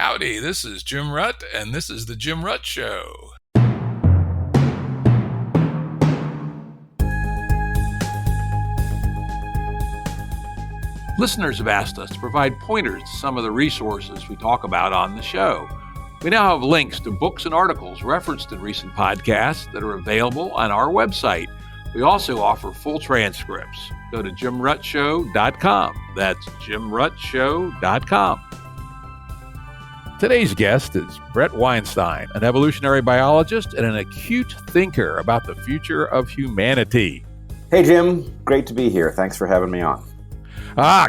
Howdy, this is Jim Bret, and this is the Jim Bret Show. Listeners have asked us to provide pointers to some of the resources we talk about on the show. We now have links to books and articles referenced in recent podcasts that are available on our website. We also offer full transcripts. Go to jimbrettshow.com. That's jimbrettshow.com. Today's guest is Bret Weinstein, an evolutionary biologist and an acute thinker about the future of humanity. Hey, Jim. Great to be here. Thanks for having me on.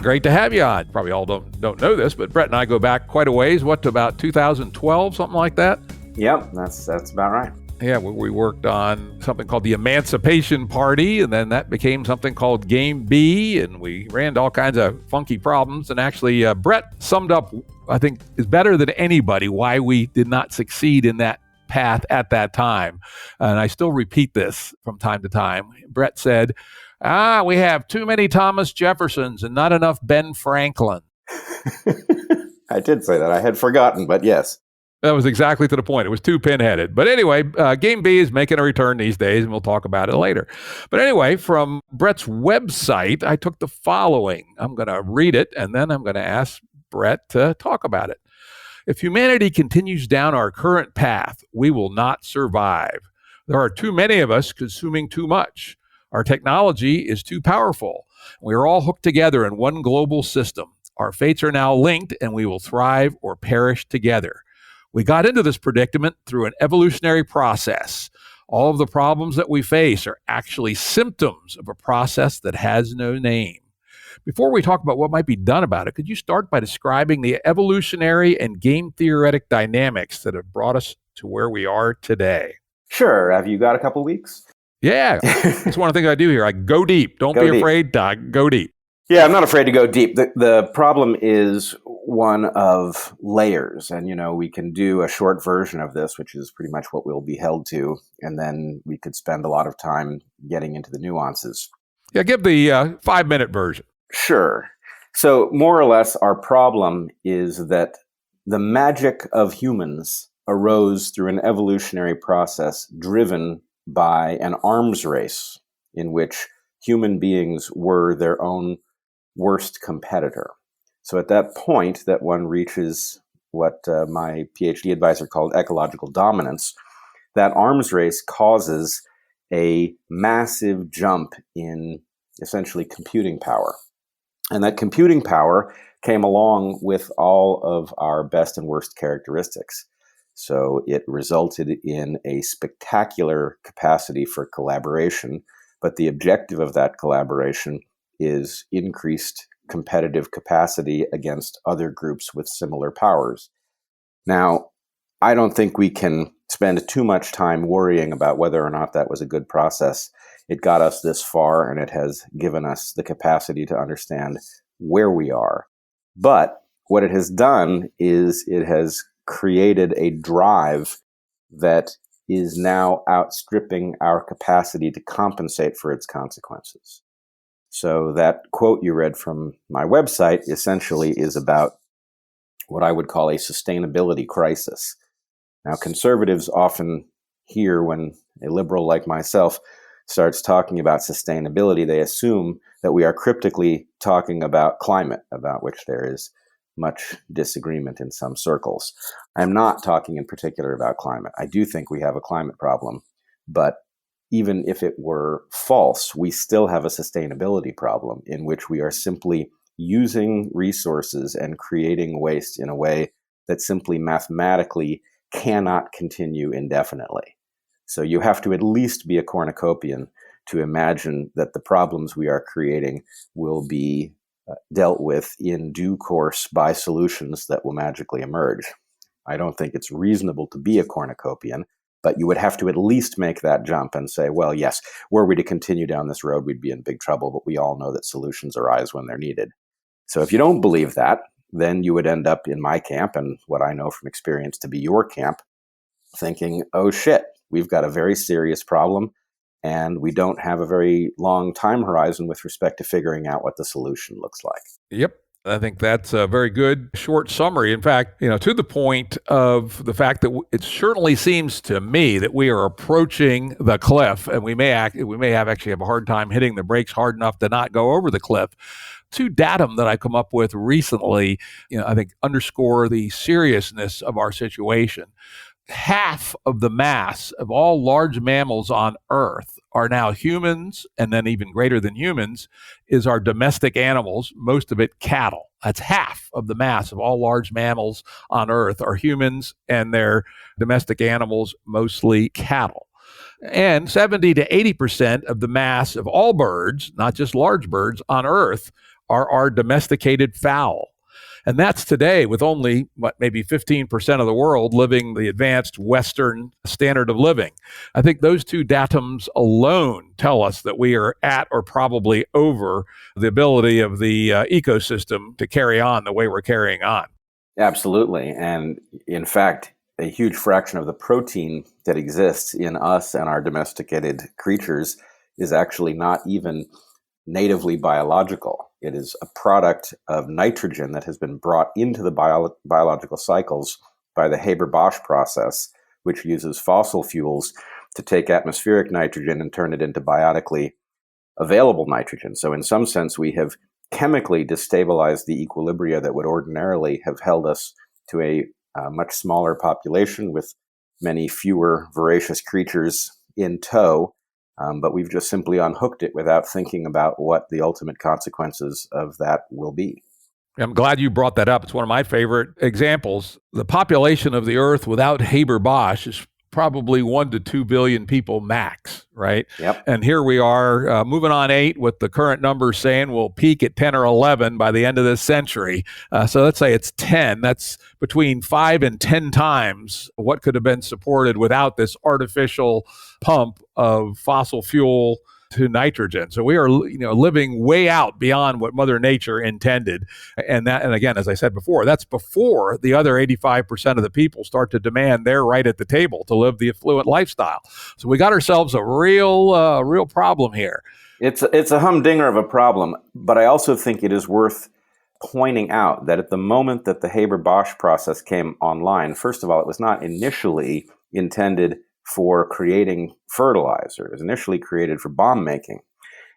Great to have you on. Probably all don't know this, but Bret and I go back quite a ways, to about 2012, something like that? Yep, that's about right. Yeah, we worked on something called the Emancipation Party, and then that became something called Game B, and we ran into all kinds of funky problems. And actually, Bret summed up, I think, is better than anybody why we did not succeed in that path at that time. And I still repeat this from time to time. Bret said, we have too many Thomas Jeffersons and not enough Ben Franklin. I did say that. I had forgotten, but yes. That was exactly to the point. It was too pinheaded. But anyway, Game B is making a return these days, and we'll talk about it later. But anyway, from Bret's website, I took the following. I'm going to read it, and then I'm going to ask Bret to talk about it. If humanity continues down our current path, we will not survive. There are too many of us consuming too much. Our technology is too powerful. We are all hooked together in one global system. Our fates are now linked, and we will thrive or perish together. We got into this predicament through an evolutionary process. All of the problems that we face are actually symptoms of a process that has no name. Before we talk about what might be done about it, could you start by describing the evolutionary and game-theoretic dynamics that have brought us to where we are today? Sure. Have you got a couple weeks? Yeah, that's one of the things I do here. I go deep. Don't be afraid to go deep. Yeah, I'm not afraid to go deep. The problem is one of layers. And, we can do a short version of this, which is pretty much what we'll be held to. And then we could spend a lot of time getting into the nuances. Yeah, give the 5-minute version. Sure. So more or less, our problem is that the magic of humans arose through an evolutionary process driven by an arms race in which human beings were their own worst competitor. So at that point that one reaches what my PhD advisor called ecological dominance, that arms race causes a massive jump in essentially computing power. And that computing power came along with all of our best and worst characteristics. So it resulted in a spectacular capacity for collaboration, but the objective of that collaboration is increased competitive capacity against other groups with similar powers. Now, I don't think we can spend too much time worrying about whether or not that was a good process. It got us this far, and it has given us the capacity to understand where we are. But what it has done is it has created a drive that is now outstripping our capacity to compensate for its consequences. So that quote you read from my website essentially is about what I would call a sustainability crisis. Now, conservatives often hear when a liberal like myself starts talking about sustainability, they assume that we are cryptically talking about climate, about which there is much disagreement in some circles. I'm not talking in particular about climate. I do think we have a climate problem, but even if it were false, we still have a sustainability problem in which we are simply using resources and creating waste in a way that simply mathematically cannot continue indefinitely. So you have to at least be a cornucopian to imagine that the problems we are creating will be dealt with in due course by solutions that will magically emerge. I don't think it's reasonable to be a cornucopian, but you would have to at least make that jump and say, well, yes, were we to continue down this road, we'd be in big trouble, but we all know that solutions arise when they're needed. So if you don't believe that, then you would end up in my camp, and what I know from experience to be your camp, thinking, oh shit, we've got a very serious problem, and we don't have a very long time horizon with respect to figuring out what the solution looks like. Yep. I think that's a very good short summary. In fact, to the point of the fact that it certainly seems to me that we are approaching the cliff, and we may actually have a hard time hitting the brakes hard enough to not go over the cliff. Two datum that I come up with recently, I think underscore the seriousness of our situation. Half of the mass of all large mammals on Earth are now humans, and then even greater than humans is our domestic animals, most of it cattle. That's half of the mass of all large mammals on Earth are humans, and their domestic animals, mostly cattle. And 70 to 80% of the mass of all birds, not just large birds, on Earth are our domesticated fowl. And that's today with only, maybe 15% of the world living the advanced Western standard of living. I think those two datums alone tell us that we are at or probably over the ability of the ecosystem to carry on the way we're carrying on. Absolutely. And in fact, a huge fraction of the protein that exists in us and our domesticated creatures is actually not even natively biological. It is a product of nitrogen that has been brought into the biological cycles by the Haber-Bosch process, which uses fossil fuels to take atmospheric nitrogen and turn it into biotically available nitrogen. So in some sense, we have chemically destabilized the equilibria that would ordinarily have held us to a much smaller population with many fewer voracious creatures in tow. But we've just simply unhooked it without thinking about what the ultimate consequences of that will be. I'm glad you brought that up. It's one of my favorite examples. The population of the Earth without Haber-Bosch is probably 1 to 2 billion people max, right? Yep. And here we are moving on 8 with the current numbers saying we'll peak at 10 or 11 by the end of this century. So let's say it's 10. That's between 5 and 10 times what could have been supported without this artificial pump of fossil fuel to nitrogen. So we are, living way out beyond what Mother Nature intended. And again, as I said before, that's before the other 85% of the people start to demand their right at the table to live the affluent lifestyle. So we got ourselves a real problem here. It's a humdinger of a problem, but I also think it is worth pointing out that at the moment that the Haber-Bosch process came online, first of all, it was not initially intended for creating fertilizer. It was initially created for bomb making.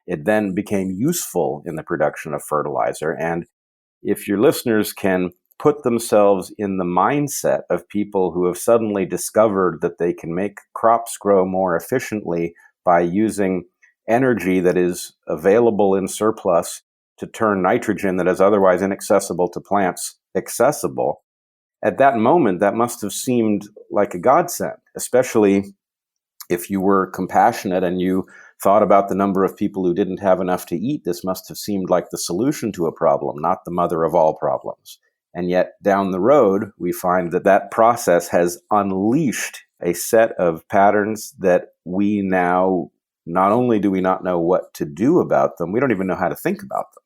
It then became useful in the production of fertilizer. And if your listeners can put themselves in the mindset of people who have suddenly discovered that they can make crops grow more efficiently by using energy that is available in surplus to turn nitrogen that is otherwise inaccessible to plants accessible, at that moment, that must have seemed like a godsend, especially if you were compassionate and you thought about the number of people who didn't have enough to eat. This must have seemed like the solution to a problem, not the mother of all problems. And yet down the road, we find that process has unleashed a set of patterns that we now, not only do we not know what to do about them, we don't even know how to think about them.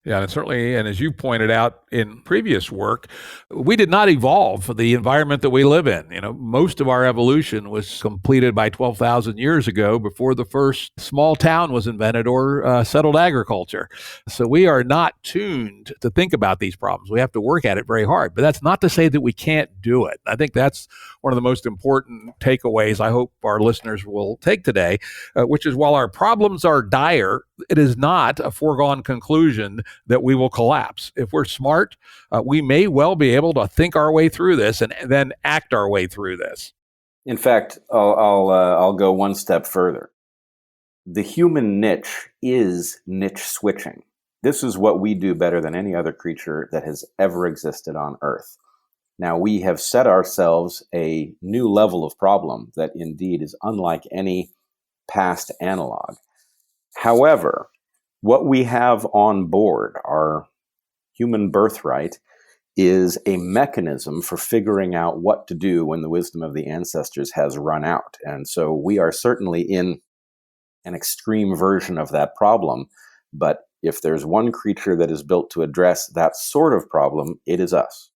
Yeah, and certainly, and as you pointed out in previous work, we did not evolve for the environment that we live in. Most of our evolution was completed by 12,000 years ago before the first small town was invented or settled agriculture. So we are not tuned to think about these problems. We have to work at it very hard, but that's not to say that we can't do it. I think that's one of the most important takeaways I hope our listeners will take today, which is while our problems are dire, it is not a foregone conclusion that we will collapse. If we're smart, we may well be able to think our way through this and then act our way through this. In fact, I'll go one step further. The human niche is niche switching. This is what we do better than any other creature that has ever existed on Earth. Now, we have set ourselves a new level of problem that indeed is unlike any past analog. However, what we have on board, our human birthright, is a mechanism for figuring out what to do when the wisdom of the ancestors has run out. And so we are certainly in an extreme version of that problem. But if there's one creature that is built to address that sort of problem, it is us.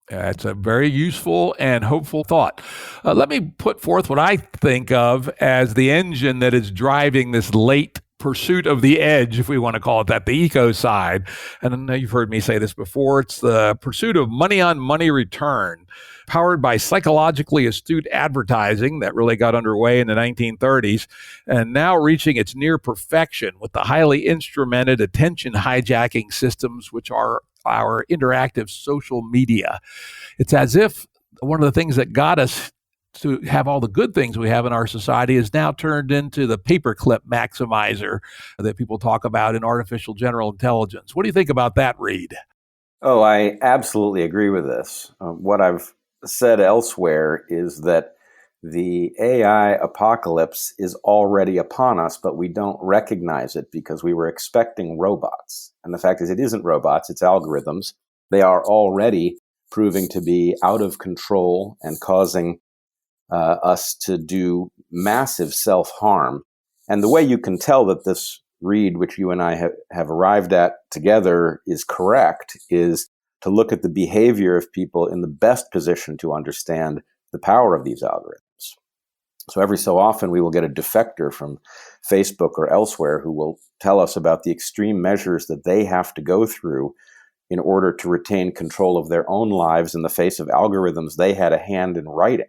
It's a very useful and hopeful thought. Let me put forth what I think of as the engine that is driving this late pursuit of the edge, if we want to call it that, the eco side. And I know you've heard me say this before. It's the pursuit of money on money return, powered by psychologically astute advertising that really got underway in the 1930s and now reaching its near perfection with the highly instrumented attention hijacking systems, which are our interactive social media. It's as if one of the things that got us to have all the good things we have in our society is now turned into the paperclip maximizer that people talk about in artificial general intelligence. What do you think about that, Reed? Oh, I absolutely agree with this. What I've said elsewhere is that the AI apocalypse is already upon us, but we don't recognize it because we were expecting robots. And the fact is, it isn't robots, it's algorithms. They are already proving to be out of control and causing us to do massive self-harm. And the way you can tell that this read, which you and I have arrived at together, is correct, is to look at the behavior of people in the best position to understand the power of these algorithms. So every so often we will get a defector from Facebook or elsewhere who will tell us about the extreme measures that they have to go through in order to retain control of their own lives in the face of algorithms they had a hand in writing.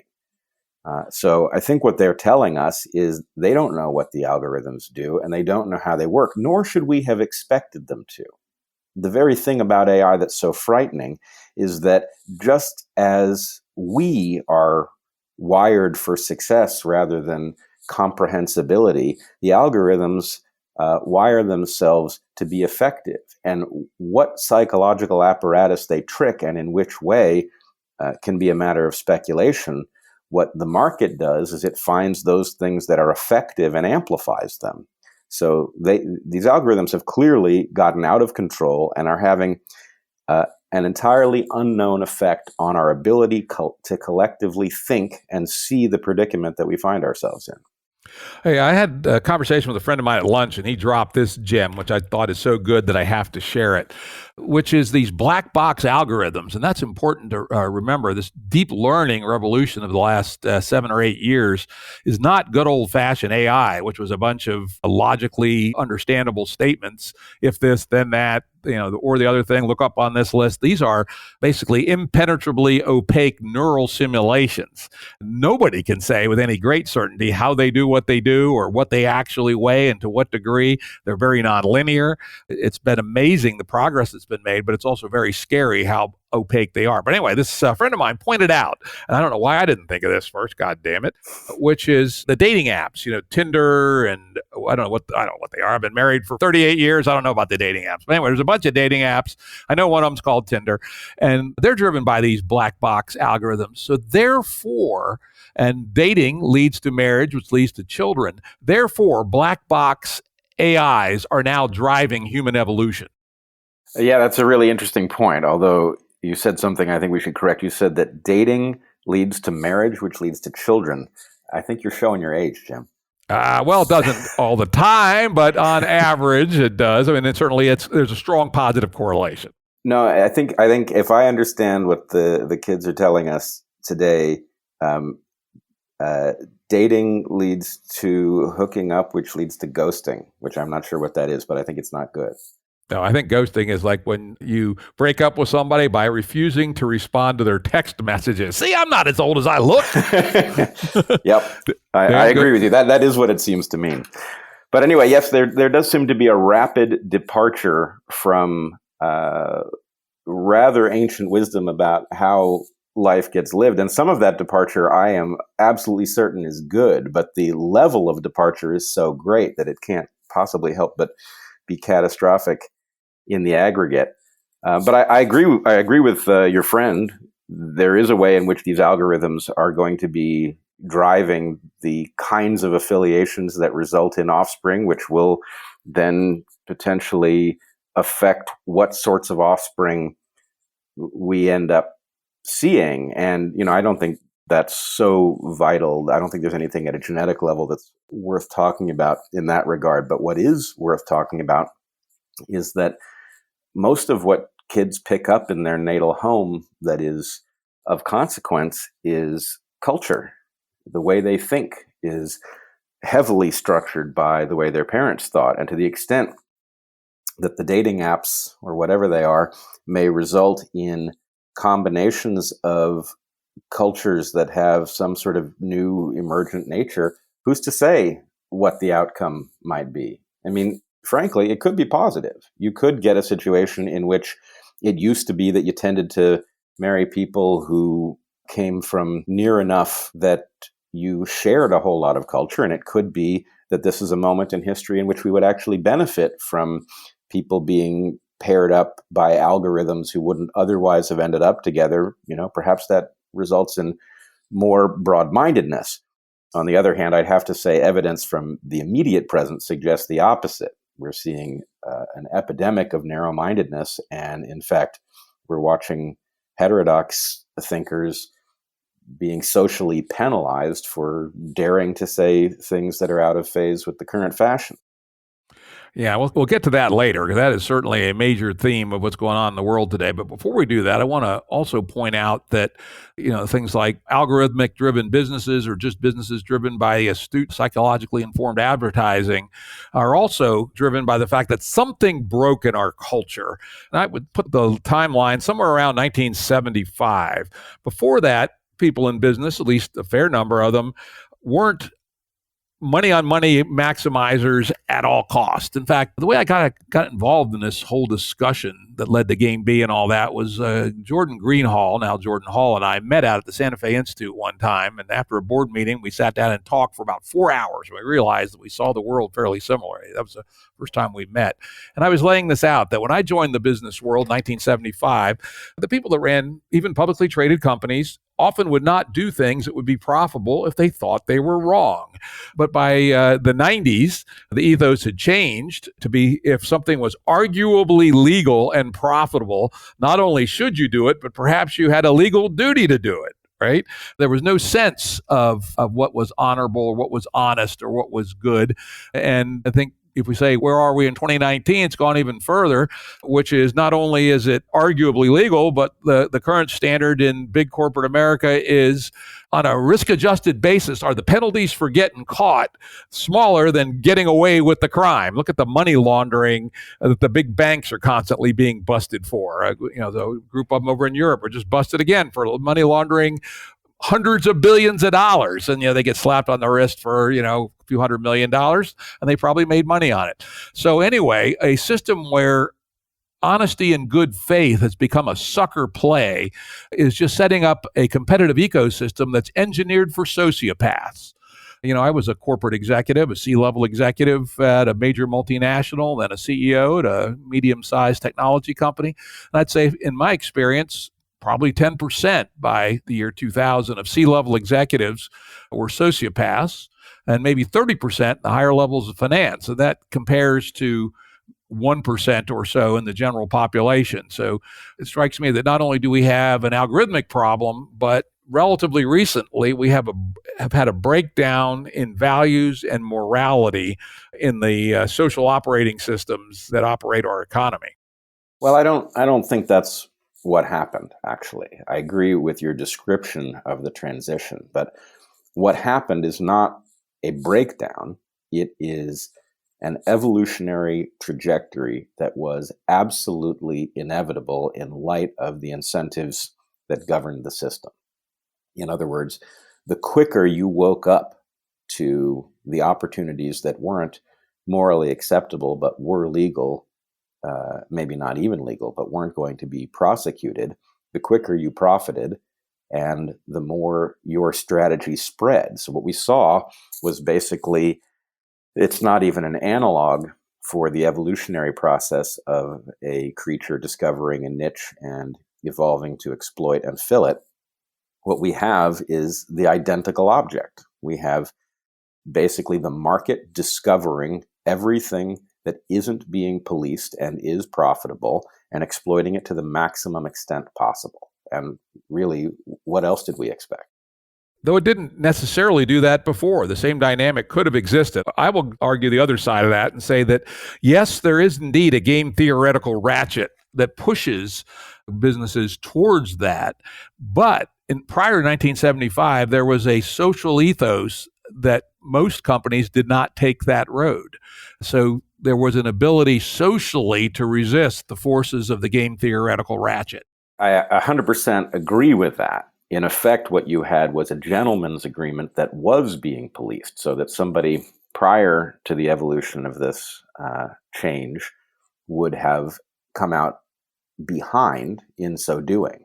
So I think what they're telling us is they don't know what the algorithms do and they don't know how they work, nor should we have expected them to. The very thing about AI that's so frightening is that just as we are wired for success rather than comprehensibility, the algorithms wire themselves to be effective. And what psychological apparatus they trick and in which way can be a matter of speculation. What the market does is it finds those things that are effective and amplifies them. So these algorithms have clearly gotten out of control and are having an entirely unknown effect on our ability to collectively think and see the predicament that we find ourselves in. Hey, I had a conversation with a friend of mine at lunch, and he dropped this gem, which I thought is so good that I have to share it, which is these black box algorithms. And that's important to remember. This deep learning revolution of the last 7 or 8 years is not good old-fashioned AI, which was a bunch of logically understandable statements. If this, then that, or the other thing, look up on this list. These are basically impenetrably opaque neural simulations. Nobody can say with any great certainty how they do what they do or what they actually weigh and to what degree. They're very nonlinear. It's been amazing the progress that's been made, but it's also very scary how opaque they are. But anyway, this friend of mine pointed out, and I don't know why I didn't think of this first, God damn it, which is the dating apps, Tinder, and I don't know what they are. I've been married for 38 years. I don't know about the dating apps. But anyway, there's a bunch of dating apps. I know one of them's called Tinder, and they're driven by these black box algorithms. So therefore, and dating leads to marriage, which leads to children. Therefore, black box AIs are now driving human evolution. Yeah, that's a really interesting point, although you said something I think we should correct. You said that dating leads to marriage, which leads to children. I think you're showing your age, Jim. Well, it doesn't all the time, but on average, it does. I mean, there's a strong positive correlation. No, I think if I understand what the kids are telling us today, dating leads to hooking up, which leads to ghosting, which I'm not sure what that is, but I think it's not good. No, I think ghosting is like when you break up with somebody by refusing to respond to their text messages. See, I'm not as old as I look. Yep, I agree with you. That is what it seems to mean. But anyway, yes, there does seem to be a rapid departure from rather ancient wisdom about how life gets lived. And some of that departure, I am absolutely certain, is good. But the level of departure is so great that it can't possibly help but be catastrophic in the aggregate. But I agree with your friend. There is a way in which these algorithms are going to be driving the kinds of affiliations that result in offspring, which will then potentially affect what sorts of offspring we end up seeing. And, I don't think that's so vital. I don't think there's anything at a genetic level that's worth talking about in that regard. But what is worth talking about is that most of what kids pick up in their natal home that is of consequence is culture. The way they think is heavily structured by the way their parents thought. And to the extent that the dating apps, or whatever they are, may result in combinations of cultures that have some sort of new emergent nature, who's to say what the outcome might be? I mean, frankly, it could be positive. You could get a situation in which it used to be that you tended to marry people who came from near enough that you shared a whole lot of culture, and it could be that this is a moment in history in which we would actually benefit from people being paired up by algorithms who wouldn't otherwise have ended up together. Perhaps that results in more broad-mindedness. On the other hand, I'd have to say evidence from the immediate present suggests the opposite. We're seeing an epidemic of narrow-mindedness, and in fact, we're watching heterodox thinkers being socially penalized for daring to say things that are out of phase with the current fashion. Yeah, we'll get to that later, because that is certainly a major theme of what's going on in the world today. But before we do that, I want to also point out that, things like algorithmic driven businesses, or just businesses driven by astute, psychologically informed advertising, are also driven by the fact that something broke in our culture. And I would put the timeline somewhere around 1975. Before that, people in business, at least a fair number of them, weren't money on money maximizers at all costs. In fact, the way I got involved in this whole discussion that led to Game B and all that was Jordan Greenhall, now Jordan Hall, and I met out at the Santa Fe Institute one time. And after a board meeting, we sat down and talked for about 4 hours. We realized that we saw the world fairly similarly. That was the first time we met. And I was laying this out, that when I joined the business world in 1975, the people that ran even publicly traded companies often would not do things that would be profitable if they thought they were wrong. But by the 90s, the ethos had changed to be, if something was arguably legal and profitable, not only should you do it, but perhaps you had a legal duty to do it. Right? There was no sense of what was honorable, or what was honest, or what was good. And I think if we say, where are we in 2019, it's gone even further, which is not only is it arguably legal, but the current standard in big corporate America is, on a risk-adjusted basis, are the penalties for getting caught smaller than getting away with the crime. Look at the money laundering that the big banks are constantly being busted for. The group of them over in Europe are just busted again for money laundering hundreds of billions of dollars, and they get slapped on the wrist for a few $100 million, and they probably made money on it. So anyway, a system where honesty and good faith has become a sucker play is just setting up a competitive ecosystem that's engineered for sociopaths. I was a corporate executive, a C-level executive at a major multinational, then a CEO at a medium-sized technology company. And I'd say, in my experience, probably 10% by the year 2000 of C-level executives were sociopaths, and maybe 30% the higher levels of finance. And that compares to 1% or so in the general population. So it strikes me that not only do we have an algorithmic problem, but relatively recently we have had a breakdown in values and morality in the social operating systems that operate our economy. Well, I don't think that's what happened, actually. I agree with your description of the transition, but what happened is not a breakdown. It is an evolutionary trajectory that was absolutely inevitable in light of the incentives that governed the system. In other words, the quicker you woke up to the opportunities that weren't morally acceptable but were legal, maybe not even legal, but weren't going to be prosecuted, the quicker you profited and the more your strategy spread. So what we saw was basically, it's not even an analog for the evolutionary process of a creature discovering a niche and evolving to exploit and fill it. What we have is the identical object. We have basically the market discovering everything that isn't being policed and is profitable and exploiting it to the maximum extent possible. And really, what else did we expect? Though it didn't necessarily do that before, the same dynamic could have existed. I will argue the other side of that and say that, yes, there is indeed a game theoretical ratchet that pushes businesses towards that. But prior to 1975, there was a social ethos that most companies did not take that road. So there was an ability socially to resist the forces of the game theoretical ratchet. I 100% agree with that. In effect, what you had was a gentleman's agreement that was being policed, so that somebody prior to the evolution of this change would have come out behind in so doing.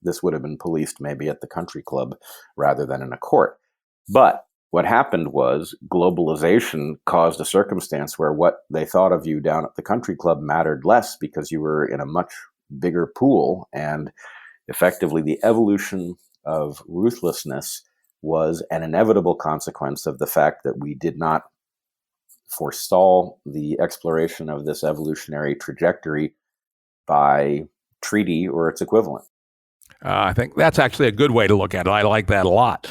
This would have been policed maybe at the country club rather than in a court. But what happened was globalization caused a circumstance where what they thought of you down at the country club mattered less because you were in a much bigger pool. And effectively, the evolution of ruthlessness was an inevitable consequence of the fact that we did not forestall the exploration of this evolutionary trajectory by treaty or its equivalent. I think that's actually a good way to look at it. I like that a lot.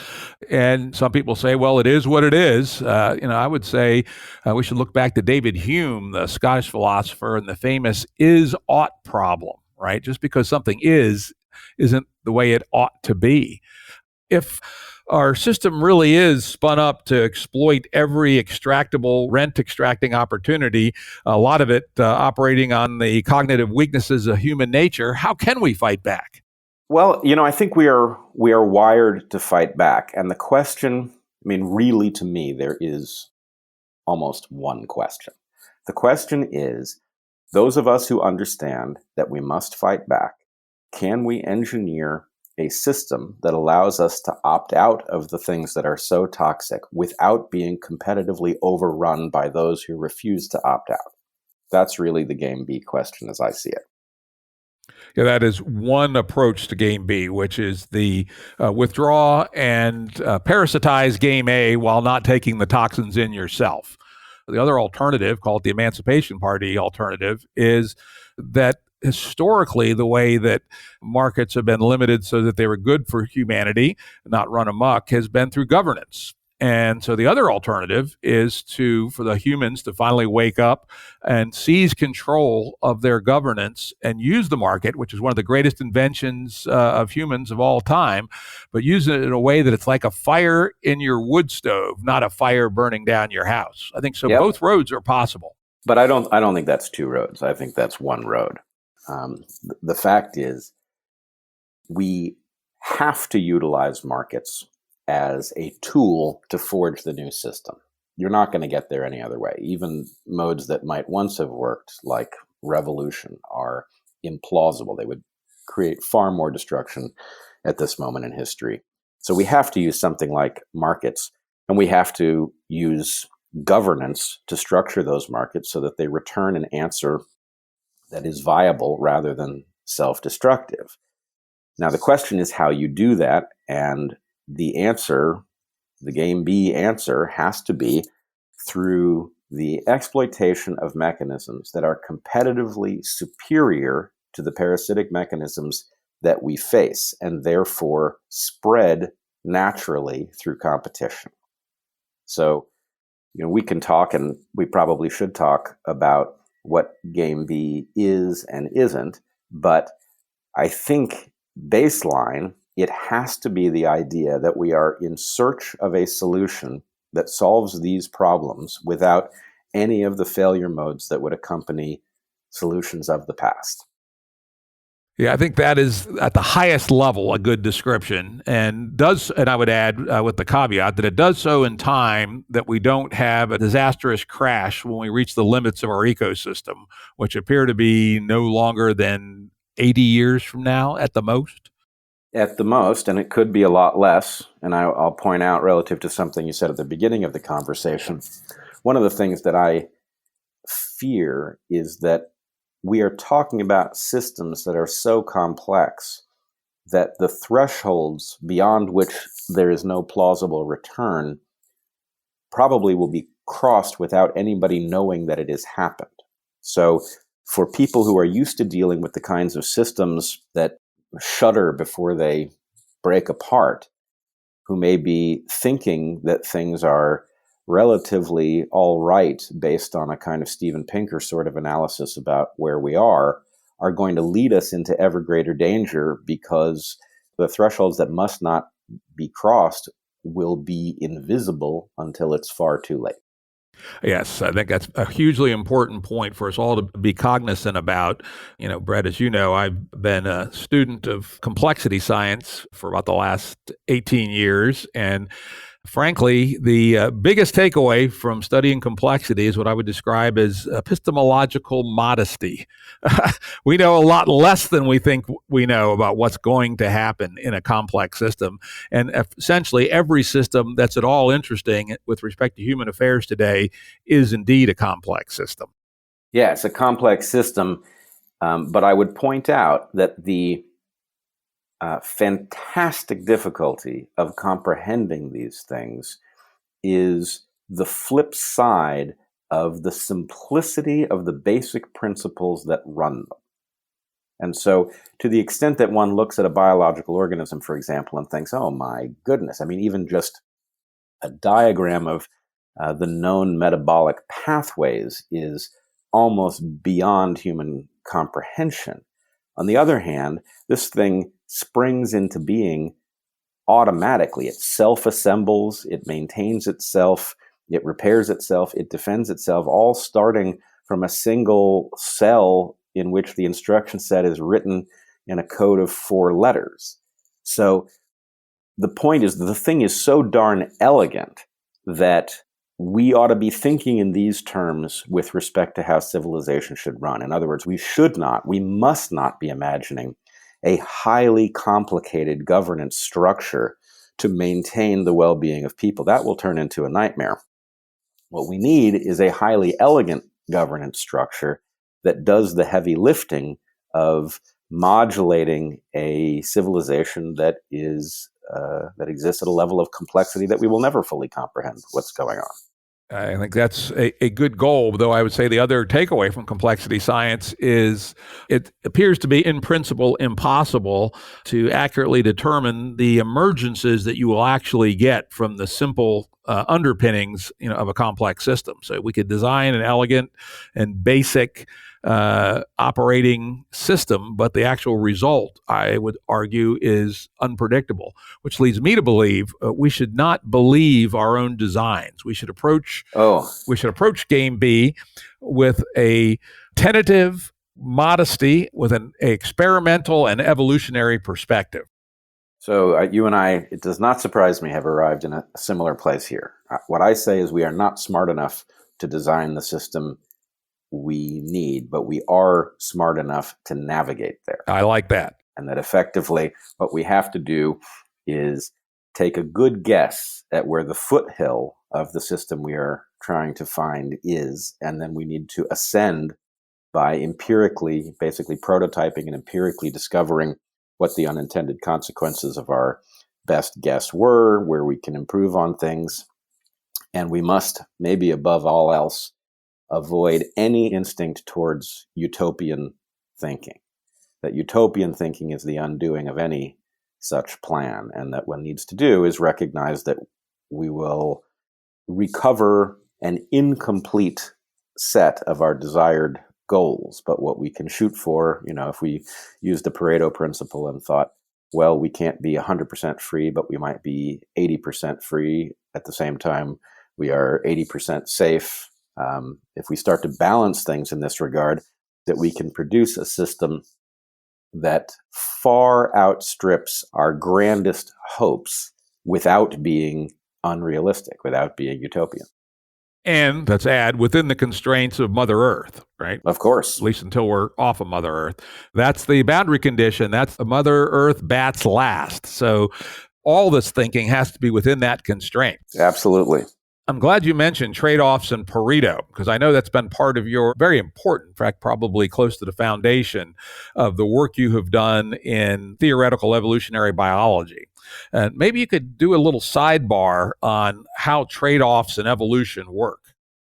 And some people say, well, it is what it is. I would say we should look back to David Hume, the Scottish philosopher, and the famous is-ought problem, right? Just because something isn't the way it ought to be. If our system really is spun up to exploit every extractable, rent-extracting opportunity, a lot of it operating on the cognitive weaknesses of human nature, how can we fight back? Well, I think we are wired to fight back. And the question, really to me, there is almost one question. The question is, those of us who understand that we must fight back, can we engineer a system that allows us to opt out of the things that are so toxic without being competitively overrun by those who refuse to opt out? That's really the game B question as I see it. Yeah, that is one approach to game B, which is the withdraw and parasitize game A while not taking the toxins in yourself. The other alternative, called the Emancipation Party alternative, is that historically the way that markets have been limited so that they were good for humanity, not run amok, has been through governance. And so the other alternative is for the humans to finally wake up and seize control of their governance and use the market, which is one of the greatest inventions of humans of all time, but use it in a way that it's like a fire in your wood stove, not a fire burning down your house. I think so. Yep. Both roads are possible. But I don't think that's two roads. I think that's one road. The fact is, we have to utilize markets as a tool to forge the new system. You're not going to get there any other way. Even modes that might once have worked, like revolution, are implausible. They would create far more destruction at this moment in history. So we have to use something like markets, and we have to use governance to structure those markets so that they return an answer that is viable rather than self-destructive. Now, the question is how you do that, and the answer, the game B answer, has to be through the exploitation of mechanisms that are competitively superior to the parasitic mechanisms that we face, and therefore spread naturally through competition. So, we can talk, and we probably should talk about what game B is and isn't, but I think baseline, it has to be the idea that we are in search of a solution that solves these problems without any of the failure modes that would accompany solutions of the past. Yeah, I think that is at the highest level a good description, and I would add with the caveat that it does so in time that we don't have a disastrous crash when we reach the limits of our ecosystem, which appear to be no longer than 80 years from now at the most. At the most, and it could be a lot less. And I'll point out, relative to something you said at the beginning of the conversation, one of the things that I fear is that we are talking about systems that are so complex that the thresholds beyond which there is no plausible return probably will be crossed without anybody knowing that it has happened. So for people who are used to dealing with the kinds of systems that shudder before they break apart, who may be thinking that things are relatively all right based on a kind of Steven Pinker sort of analysis about where we are going to lead us into ever greater danger, because the thresholds that must not be crossed will be invisible until it's far too late. Yes, I think that's a hugely important point for us all to be cognizant about. Bret, as you know, I've been a student of complexity science for about the last 18 years. And frankly, the biggest takeaway from studying complexity is what I would describe as epistemological modesty. We know a lot less than we think we know about what's going to happen in a complex system. And essentially, every system that's at all interesting with respect to human affairs today is indeed a complex system. Yeah, it's a complex system. But I would point out that the fantastic difficulty of comprehending these things is the flip side of the simplicity of the basic principles that run them. And so, to the extent that one looks at a biological organism, for example, and thinks, oh my goodness, I mean, even just a diagram of the known metabolic pathways is almost beyond human comprehension. On the other hand, this thing springs into being automatically. It self-assembles, it maintains itself, it repairs itself, it defends itself, all starting from a single cell in which the instruction set is written in a code of 4 letters. So the point is, the thing is so darn elegant that we ought to be thinking in these terms with respect to how civilization should run. In other words, we must not be imagining a highly complicated governance structure to maintain the well-being of people. That will turn into a nightmare. What we need is a highly elegant governance structure that does the heavy lifting of modulating a civilization that exists at a level of complexity that we will never fully comprehend what's going on. I think that's a good goal, though I would say the other takeaway from complexity science is it appears to be, in principle, impossible to accurately determine the emergences that you will actually get from the simple underpinnings, of a complex system. So we could design an elegant and basic operating system, but the actual result, I would argue, is unpredictable, which leads me to believe we should not believe our own designs. We should approach game B with a tentative modesty, with an experimental and evolutionary perspective. So you and I, it does not surprise me, have arrived in a similar place here. What I say is we are not smart enough to design the system we need, but we are smart enough to navigate there. I like that. And that effectively what we have to do is take a good guess at where the foothill of the system we are trying to find is, and then we need to ascend by empirically, basically prototyping and empirically discovering what the unintended consequences of our best guess were, where we can improve on things. And we must, maybe above all else, avoid any instinct towards utopian thinking. That utopian thinking is the undoing of any such plan, and that what needs to do is recognize that we will recover an incomplete set of our desired goals. But what we can shoot for, if we use the Pareto principle and thought, well, we can't be 100% free, but we might be 80% free. At the same time, we are 80% safe. If we start to balance things in this regard, that we can produce a system that far outstrips our grandest hopes without being unrealistic, without being utopian. And let's add, within the constraints of Mother Earth, right? Of course. At least until we're off of Mother Earth. That's the boundary condition. That's the Mother Earth bats last. So all this thinking has to be within that constraint. Absolutely. I'm glad you mentioned trade-offs and Pareto, because I know that's been part of your very important, in fact, probably close to the foundation of the work you have done in theoretical evolutionary biology. And maybe you could do a little sidebar on how trade-offs and evolution work.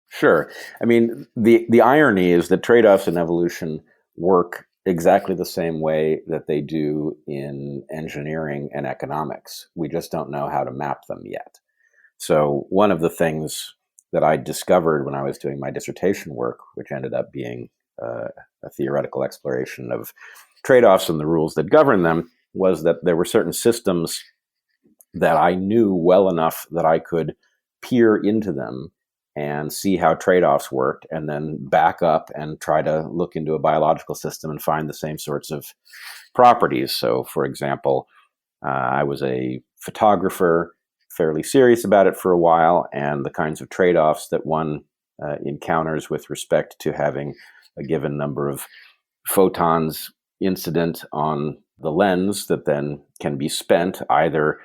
Sure. I mean, the irony is that trade-offs in evolution work exactly the same way that they do in engineering and economics. We just don't know how to map them yet. So one of the things that I discovered when I was doing my dissertation work, which ended up being a theoretical exploration of trade-offs and the rules that govern them, was that there were certain systems that I knew well enough that I could peer into them and see how trade-offs worked, and then back up and try to look into a biological system and find the same sorts of properties. So, for example, I was a photographer, fairly serious about it for a while, and the kinds of trade-offs that one encounters with respect to having a given number of photons incident on the lens that then can be spent either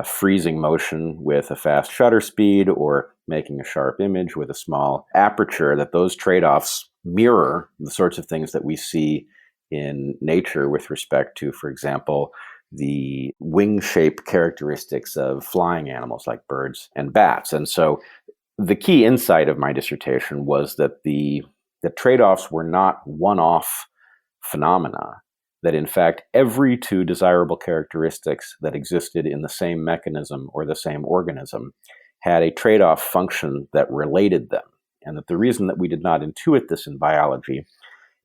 freezing motion with a fast shutter speed or making a sharp image with a small aperture, that those trade-offs mirror the sorts of things that we see in nature with respect to, for example, the wing shape characteristics of flying animals like birds and bats. And so the key insight of my dissertation was that the trade-offs were not one-off phenomena, that in fact every two desirable characteristics that existed in the same mechanism or the same organism had a trade-off function that related them. And that the reason that we did not intuit this in biology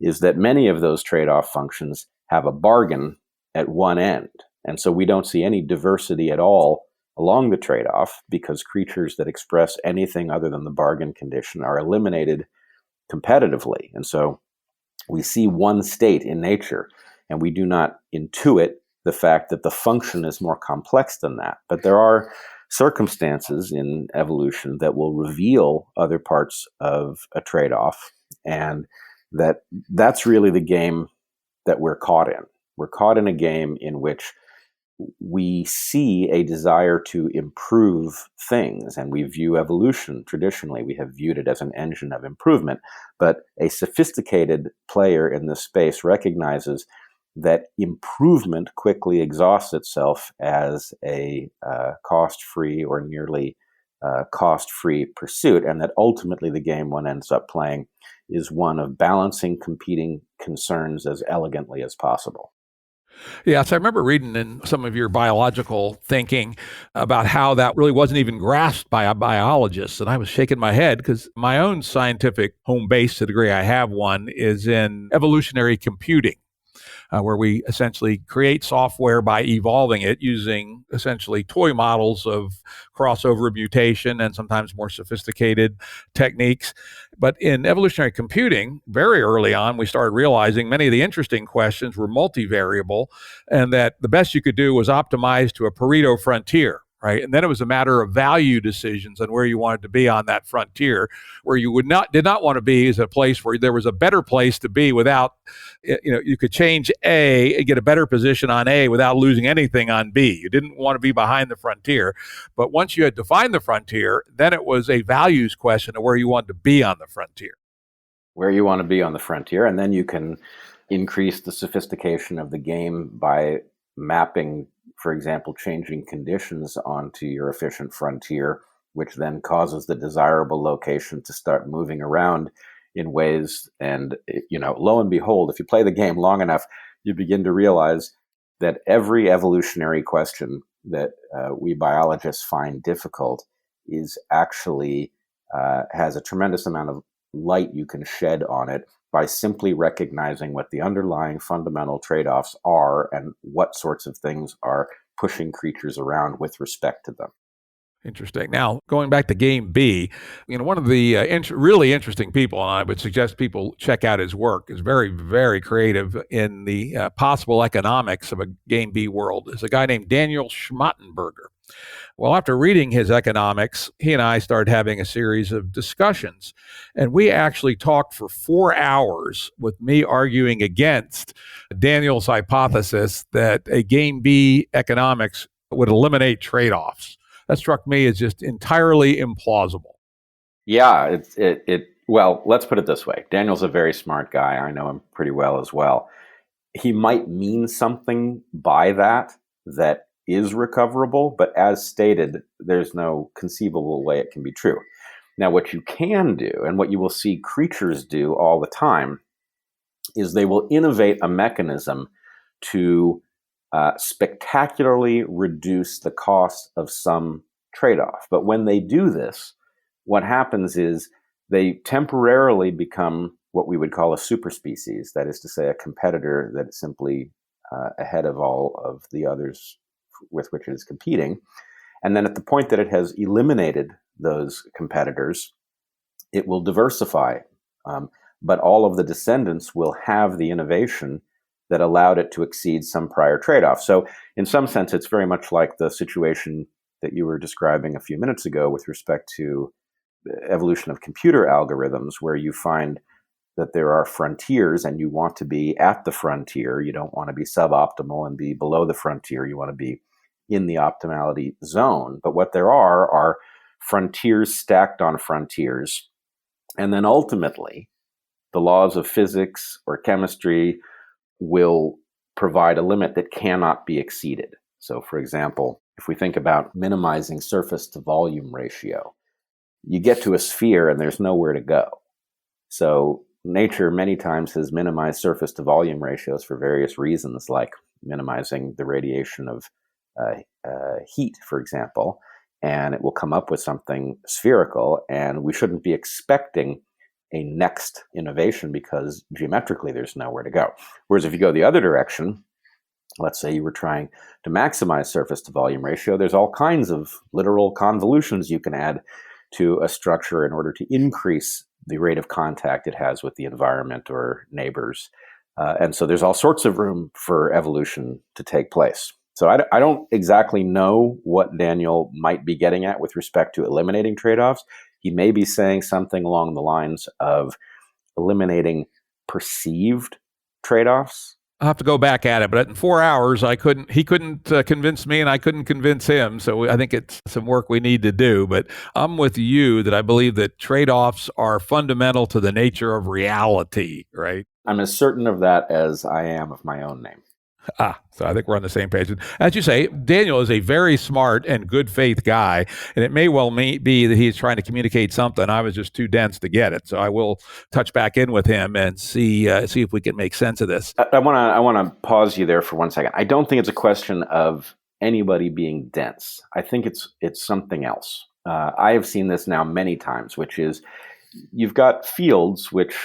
is that many of those trade-off functions have a bargain at one end. And so we don't see any diversity at all along the trade-off, because creatures that express anything other than the bargain condition are eliminated competitively. And so we see one state in nature, and we do not intuit the fact that the function is more complex than that. But there are circumstances in evolution that will reveal other parts of a trade-off, and that's really the game that we're caught in. We're caught in a game in which we see a desire to improve things, and we view evolution traditionally. We have viewed it as an engine of improvement, but a sophisticated player in this space recognizes that improvement quickly exhausts itself as a cost-free or nearly cost-free pursuit, and that ultimately the game one ends up playing is one of balancing competing concerns as elegantly as possible. Yeah, so I remember reading in some of your biological thinking about how that really wasn't even grasped by a biologist. And I was shaking my head because my own scientific home base, to the degree I have one, is in evolutionary computing. Where we essentially create software by evolving it using essentially toy models of crossover mutation and sometimes more sophisticated techniques. But in evolutionary computing, very early on, we started realizing many of the interesting questions were multivariable, and that the best you could do was optimize to a Pareto frontier. Right. And then it was a matter of value decisions and where you wanted to be on that frontier. Where you did not want to be is a place where there was a better place to be without, you could change A and get a better position on A without losing anything on B. You didn't want to be behind the frontier. But once you had defined the frontier, then it was a values question of where you wanted to be on the frontier. Where you want to be on the frontier. And then you can increase the sophistication of the game by mapping, for example, changing conditions onto your efficient frontier, which then causes the desirable location to start moving around in ways. And, lo and behold, if you play the game long enough, you begin to realize that every evolutionary question that we biologists find difficult is actually has a tremendous amount of light you can shed on it by simply recognizing what the underlying fundamental trade-offs are and what sorts of things are pushing creatures around with respect to them. Interesting. Now, going back to Game B, one of the really interesting people, and I would suggest people check out his work, is very, very creative in the possible economics of a Game B world, is a guy named Daniel Schmattenberger. Well, after reading his economics, he and I started having a series of discussions, and we actually talked for 4 hours with me arguing against Daniel's hypothesis that a Game B economics would eliminate trade-offs. That struck me as just entirely implausible. Yeah, well, let's put it this way. Daniel's a very smart guy. I know him pretty well as well. He might mean something by that is recoverable, but as stated, there's no conceivable way it can be true. Now, what you can do, and what you will see creatures do all the time, is they will innovate a mechanism to spectacularly reduce the cost of some trade-off. But when they do this, what happens is they temporarily become what we would call a superspecies, that is to say, a competitor that is simply ahead of all of the others with which it is competing. And then at the point that it has eliminated those competitors, it will diversify. But all of the descendants will have the innovation that allowed it to exceed some prior trade-off. So in some sense, it's very much like the situation that you were describing a few minutes ago with respect to the evolution of computer algorithms, where you find that there are frontiers and you want to be at the frontier. You don't want to be suboptimal and be below the frontier. You want to be in the optimality zone. But what there are frontiers stacked on frontiers. And then ultimately, the laws of physics or chemistry will provide a limit that cannot be exceeded. So, for example, if we think about minimizing surface to volume ratio, you get to a sphere and there's nowhere to go. So nature many times has minimized surface to volume ratios for various reasons, like minimizing the radiation of heat, for example, and it will come up with something spherical, and we shouldn't be expecting a next innovation because geometrically there's nowhere to go. Whereas if you go the other direction, let's say you were trying to maximize surface to volume ratio, there's all kinds of literal convolutions you can add to a structure in order to increase the rate of contact it has with the environment or neighbors. And so there's all sorts of room for evolution to take place. So I don't exactly know what Daniel might be getting at with respect to eliminating trade-offs. He may be saying something along the lines of eliminating perceived trade-offs. I'll have to go back at it, but in 4 hours, he couldn't convince me and I couldn't convince him. So I think it's some work we need to do, but I'm with you that I believe that trade-offs are fundamental to the nature of reality, right? I'm as certain of that as I am of my own name. So I think we're on the same page. As you say, Daniel is a very smart and good faith guy, and it may well be that he's trying to communicate something. I was just too dense to get it. So I will touch back in with him and see if we can make sense of this. I want to pause you there for 1 second. I don't think it's a question of anybody being dense. I think it's something else. I have seen this now many times, which is you've got fields which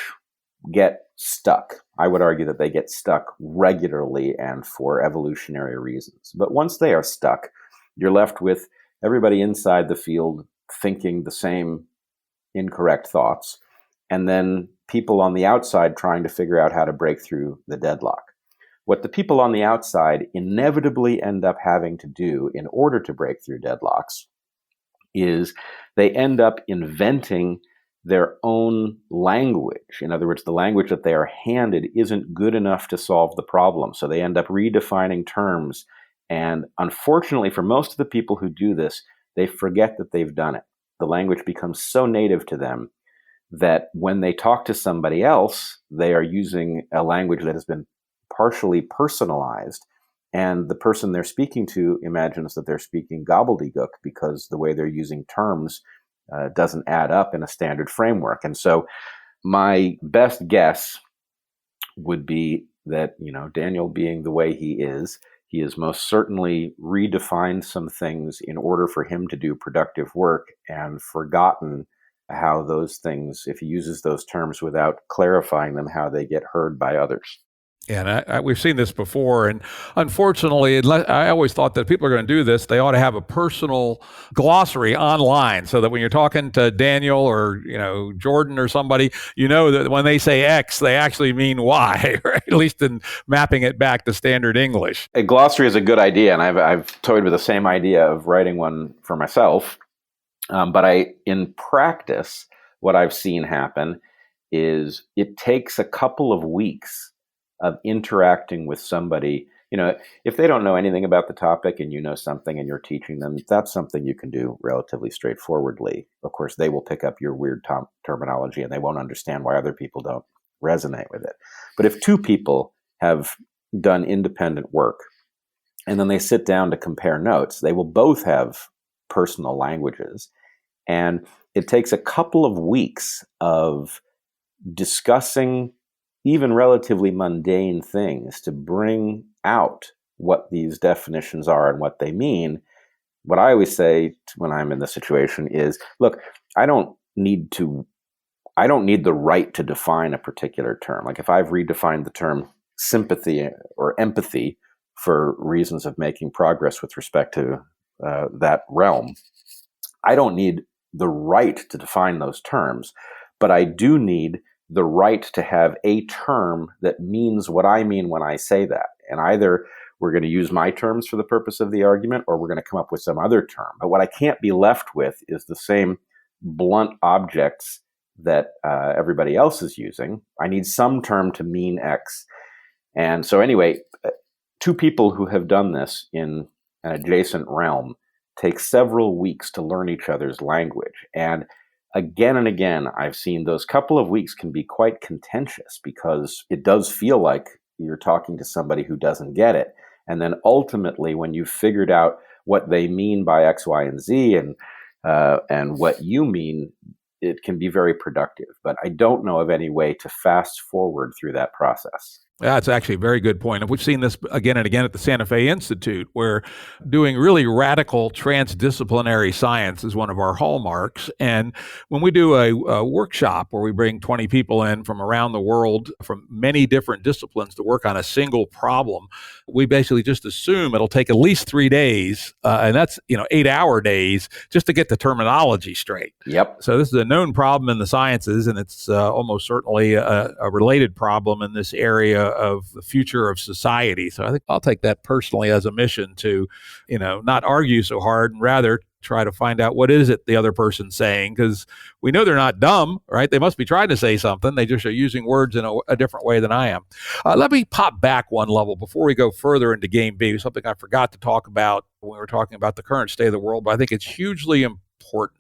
get stuck. I would argue that they get stuck regularly and for evolutionary reasons. But once they are stuck, you're left with everybody inside the field thinking the same incorrect thoughts, and then people on the outside trying to figure out how to break through the deadlock. What the people on the outside inevitably end up having to do in order to break through deadlocks is they end up inventing their own language. In other words, the language that they are handed isn't good enough to solve the problem. So they end up redefining terms. And unfortunately, for most of the people who do this, they forget that they've done it. The language becomes so native to them that when they talk to somebody else, they are using a language that has been partially personalized. And the person they're speaking to imagines that they're speaking gobbledygook because the way they're using terms doesn't add up in a standard framework. And so my best guess would be that, Daniel being the way he is most certainly redefined some things in order for him to do productive work and forgotten how those things, if he uses those terms without clarifying them, how they get heard by others. And we've seen this before. And unfortunately, I always thought that if people are going to do this, they ought to have a personal glossary online so that when you're talking to Daniel or, Jordan or somebody, that when they say X, they actually mean Y, right? At least in mapping it back to standard English. A glossary is a good idea. And I've toyed with the same idea of writing one for myself. But in practice, what I've seen happen is it takes a couple of weeks of interacting with somebody. If they don't know anything about the topic and you know something and you're teaching them, that's something you can do relatively straightforwardly. Of course, they will pick up your weird terminology and they won't understand why other people don't resonate with it. But if two people have done independent work and then they sit down to compare notes, they will both have personal languages. And it takes a couple of weeks of discussing even relatively mundane things to bring out what these definitions are and what they mean. What I always say when I'm in this situation is, look, I don't need the right to define a particular term. Like if I've redefined the term sympathy or empathy for reasons of making progress with respect to that realm. I don't need the right to define those terms, but I do need the right to have a term that means what I mean when I say that. And either we're going to use my terms for the purpose of the argument, or we're going to come up with some other term. But what I can't be left with is the same blunt objects that everybody else is using. I need some term to mean X. And so anyway, two people who have done this in an adjacent realm take several weeks to learn each other's language. And again, I've seen those couple of weeks can be quite contentious because it does feel like you're talking to somebody who doesn't get it. And then ultimately, when you've figured out what they mean by X, Y, and Z and what you mean, it can be very productive. But I don't know of any way to fast forward through that process. That's actually a very good point. And we've seen this again and again at the Santa Fe Institute, where doing really radical transdisciplinary science is one of our hallmarks. And when we do a workshop where we bring 20 people in from around the world, from many different disciplines to work on a single problem, we basically just assume it'll take at least 3 days, and that's 8-hour days, just to get the terminology straight. Yep. So this is a known problem in the sciences, and it's almost certainly a related problem in this area of the future of society. So I think I'll take that personally as a mission to, not argue so hard and rather try to find out what is it the other person's saying, because we know they're not dumb, right? They must be trying to say something. They just are using words in a different way than I am. Let me pop back one level before we go further into Game B, something I forgot to talk about when we were talking about the current state of the world, but I think it's hugely important.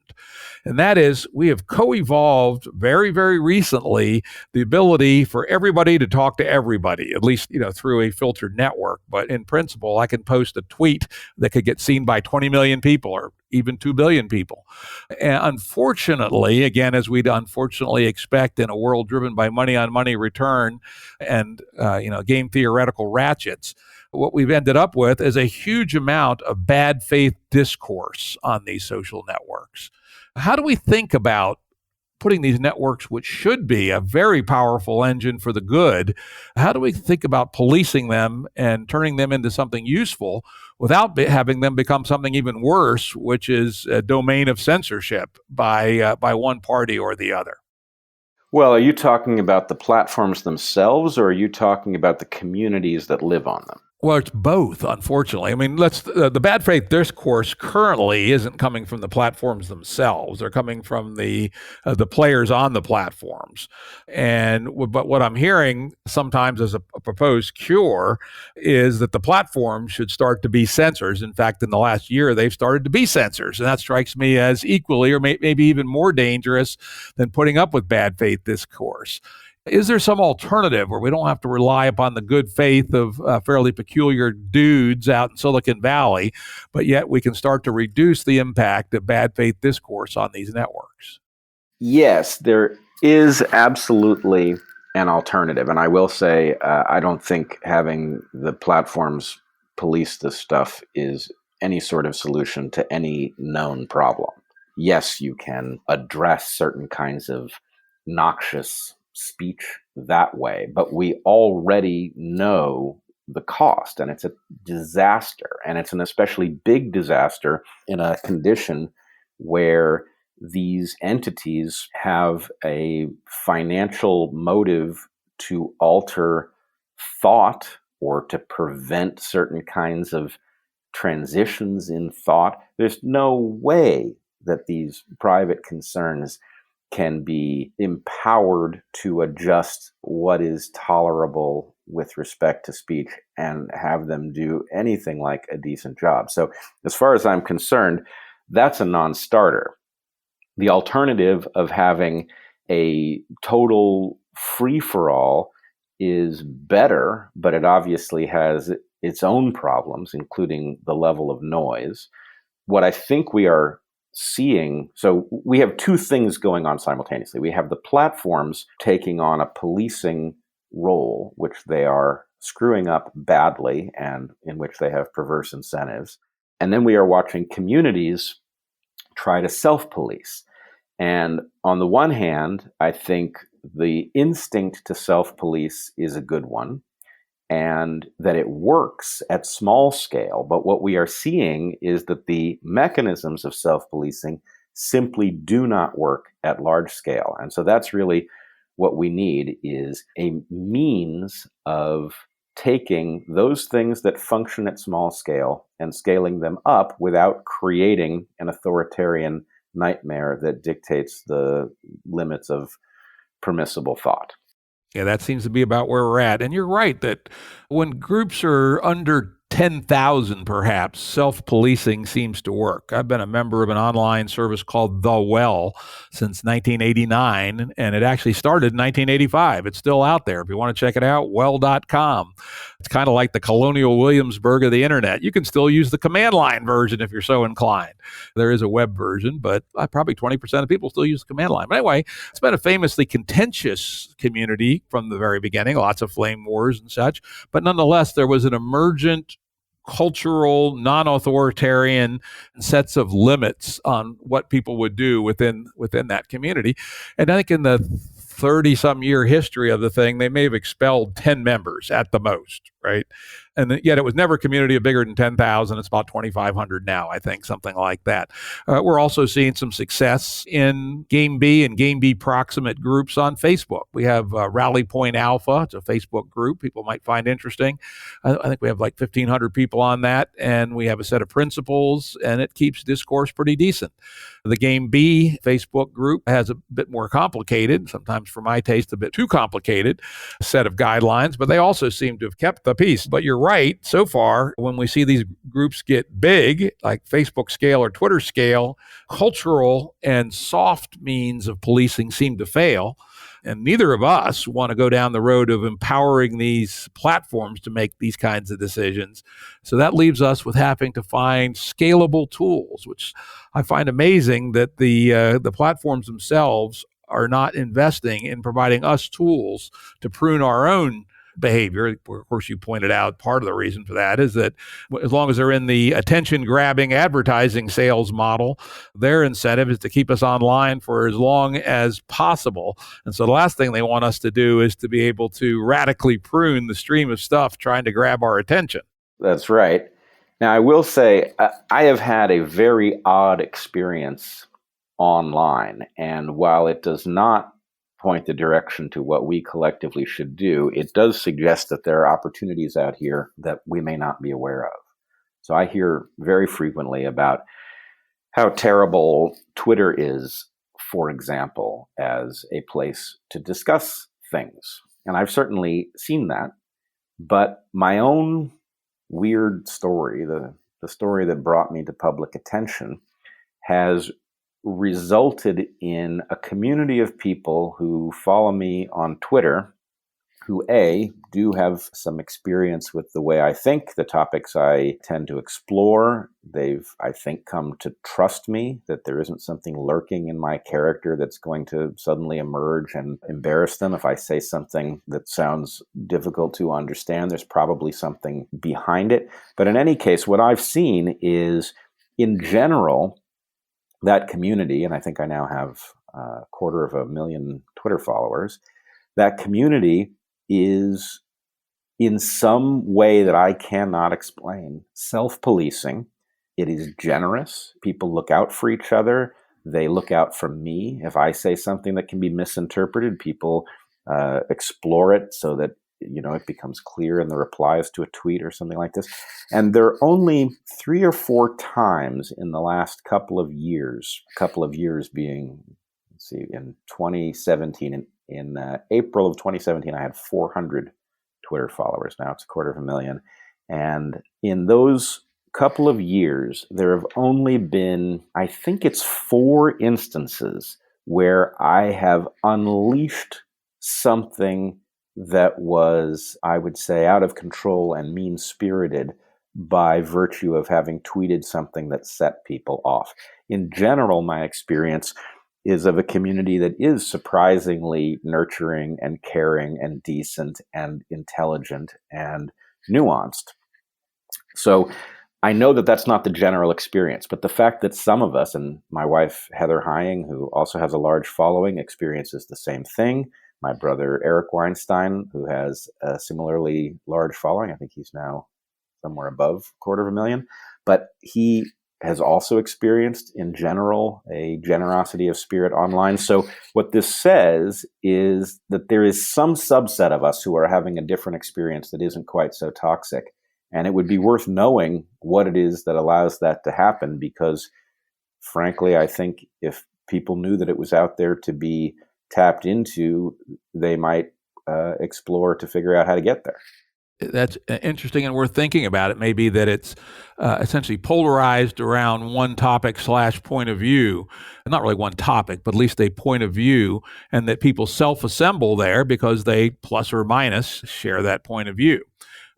And that is, we have co-evolved very, very recently the ability for everybody to talk to everybody, at least, through a filtered network. But in principle, I can post a tweet that could get seen by 20 million people or even 2 billion people. And unfortunately, again, as we'd unfortunately expect in a world driven by money on money return and, game theoretical ratchets, what we've ended up with is a huge amount of bad faith discourse on these social networks. How do we think about putting these networks, which should be a very powerful engine for the good, how do we think about policing them and turning them into something useful without having them become something even worse, which is a domain of censorship by one party or the other? Well, are you talking about the platforms themselves, or are you talking about the communities that live on them? Well, it's both, unfortunately. I mean, the bad faith discourse currently isn't coming from the platforms themselves. They're coming from the players on the platforms. But what I'm hearing sometimes as a proposed cure is that the platforms should start to be censors. In fact, in the last year, they've started to be censors. And that strikes me as equally or maybe even more dangerous than putting up with bad faith discourse. Is there some alternative where we don't have to rely upon the good faith of fairly peculiar dudes out in Silicon Valley, but yet we can start to reduce the impact of bad faith discourse on these networks? Yes, there is absolutely an alternative. And I will say, I don't think having the platforms police this stuff is any sort of solution to any known problem. Yes, you can address certain kinds of noxious speech that way, but we already know the cost, and it's a disaster, and it's an especially big disaster in a condition where these entities have a financial motive to alter thought or to prevent certain kinds of transitions in thought. There's no way that these private concerns can be empowered to adjust what is tolerable with respect to speech and have them do anything like a decent job. So as far as I'm concerned, that's a non-starter. The alternative of having a total free-for-all is better, but it obviously has its own problems, including the level of noise. What I think we are seeing, so we have two things going on simultaneously. We have the platforms taking on a policing role, which they are screwing up badly and in which they have perverse incentives. And then we are watching communities try to self-police. And on the one hand, I think the instinct to self-police is a good one. and that it works at small scale. But what we are seeing is that the mechanisms of self-policing simply do not work at large scale. And so that's really what we need, is a means of taking those things that function at small scale and scaling them up without creating an authoritarian nightmare that dictates the limits of permissible thought. Yeah, that seems to be about where we're at. And you're right that when groups are under 10,000, perhaps, self-policing seems to work. I've been a member of an online service called The Well since 1989, and it actually started in 1985. It's still out there. If you want to check it out, well.com. It's kind of like the Colonial Williamsburg of the internet. You can still use the command line version if you're so inclined. There is a web version, but probably 20% of people still use the command line. But anyway, it's been a famously contentious community from the very beginning, lots of flame wars and such. But nonetheless, there was an emergent cultural, non-authoritarian sets of limits on what people would do within that community. And I think in the 30-some year history of the thing, they may have expelled 10 members at the most, right? And yet it was never a community of bigger than 10,000. It's about 2,500 now, I think, something like that. We're also seeing some success in Game B and Game B proximate groups on Facebook. We have Rally Point Alpha. It's a Facebook group people might find interesting. I think we have like 1,500 people on that, and we have a set of principles, and it keeps discourse pretty decent. The Game B Facebook group has a bit more complicated, sometimes for my taste, a bit too complicated set of guidelines, but they also seem to have kept the peace. But you're right, so far, when we see these groups get big, like Facebook scale or Twitter scale, cultural and soft means of policing seem to fail. And neither of us want to go down the road of empowering these platforms to make these kinds of decisions. So that leaves us with having to find scalable tools, which I find amazing that the platforms themselves are not investing in providing us tools to prune our own behavior. Of course, you pointed out part of the reason for that is that as long as they're in the attention-grabbing advertising sales model, their incentive is to keep us online for as long as possible. And so the last thing they want us to do is to be able to radically prune the stream of stuff trying to grab our attention. That's right. Now, I will say, I have had a very odd experience online, and while it does not point the direction to what we collectively should do, it does suggest that there are opportunities out here that we may not be aware of. So I hear very frequently about how terrible Twitter is, for example, as a place to discuss things. And I've certainly seen that. But my own weird story, the story that brought me to public attention, has resulted in a community of people who follow me on Twitter, who do have some experience with the way I think, the topics I tend to explore. They've, I think, come to trust me, that there isn't something lurking in my character that's going to suddenly emerge and embarrass them if I say something that sounds difficult to understand. There's probably something behind it. But in any case, what I've seen is, in general, that community, and I think I now have 250,000 Twitter followers, that community is, in some way that I cannot explain, self-policing. It is generous. People look out for each other. They look out for me. If I say something that can be misinterpreted, people explore it so that it becomes clear in the replies to a tweet or something like this. And there are only 3 or 4 times in the last couple of years being, in 2017, in April of 2017, I had 400 Twitter followers. Now it's 250,000. And in those couple of years, there have only been, I think it's 4 instances where I have unleashed something that was, I would say, out of control and mean-spirited by virtue of having tweeted something that set people off. In general, my experience is of a community that is surprisingly nurturing and caring and decent and intelligent and nuanced. So I know that that's not the general experience, but the fact that some of us, and my wife, Heather Hying, who also has a large following, experiences the same thing, my brother Eric Weinstein, who has a similarly large following. I think he's now somewhere above 250,000. But he has also experienced, in general, a generosity of spirit online. So what this says is that there is some subset of us who are having a different experience that isn't quite so toxic. And it would be worth knowing what it is that allows that to happen, because frankly, I think if people knew that it was out there to be tapped into, they might explore to figure out how to get there. That's interesting and worth thinking about. It may be that it's essentially polarized around one topic / point of view. Not really one topic, but at least a point of view, and that people self-assemble there because they, plus or minus, share that point of view.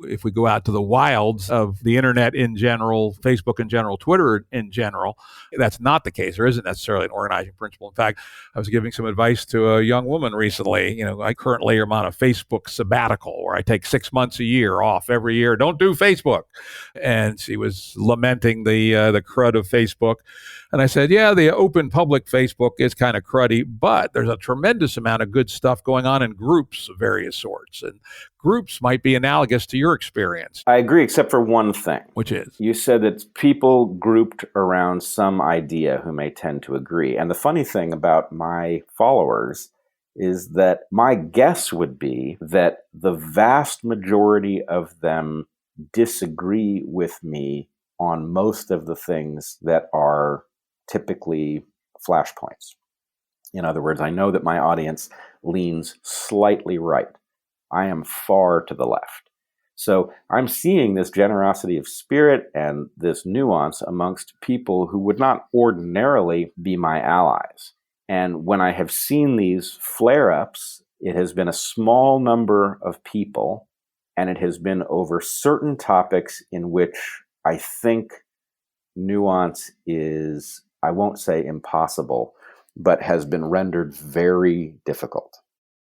If we go out to the wilds of the internet in general, Facebook in general, Twitter in general, that's not the case. There isn't necessarily an organizing principle. In fact, I was giving some advice to a young woman recently. I currently am on a Facebook sabbatical where I take 6 months a year off every year. Don't do Facebook. And she was lamenting the crud of Facebook. And I said, yeah, the open public Facebook is kind of cruddy, but there's a tremendous amount of good stuff going on in groups of various sorts. And groups might be analogous to your experience. I agree, except for one thing. Which is? You said it's people grouped around some idea who may tend to agree. And the funny thing about my followers is that my guess would be that the vast majority of them disagree with me on most of the things that are typically flashpoints. In other words, I know that my audience leans slightly right. I am far to the left. So I'm seeing this generosity of spirit and this nuance amongst people who would not ordinarily be my allies. And when I have seen these flare-ups, it has been a small number of people, and it has been over certain topics in which I think nuance is, I won't say impossible, but has been rendered very difficult.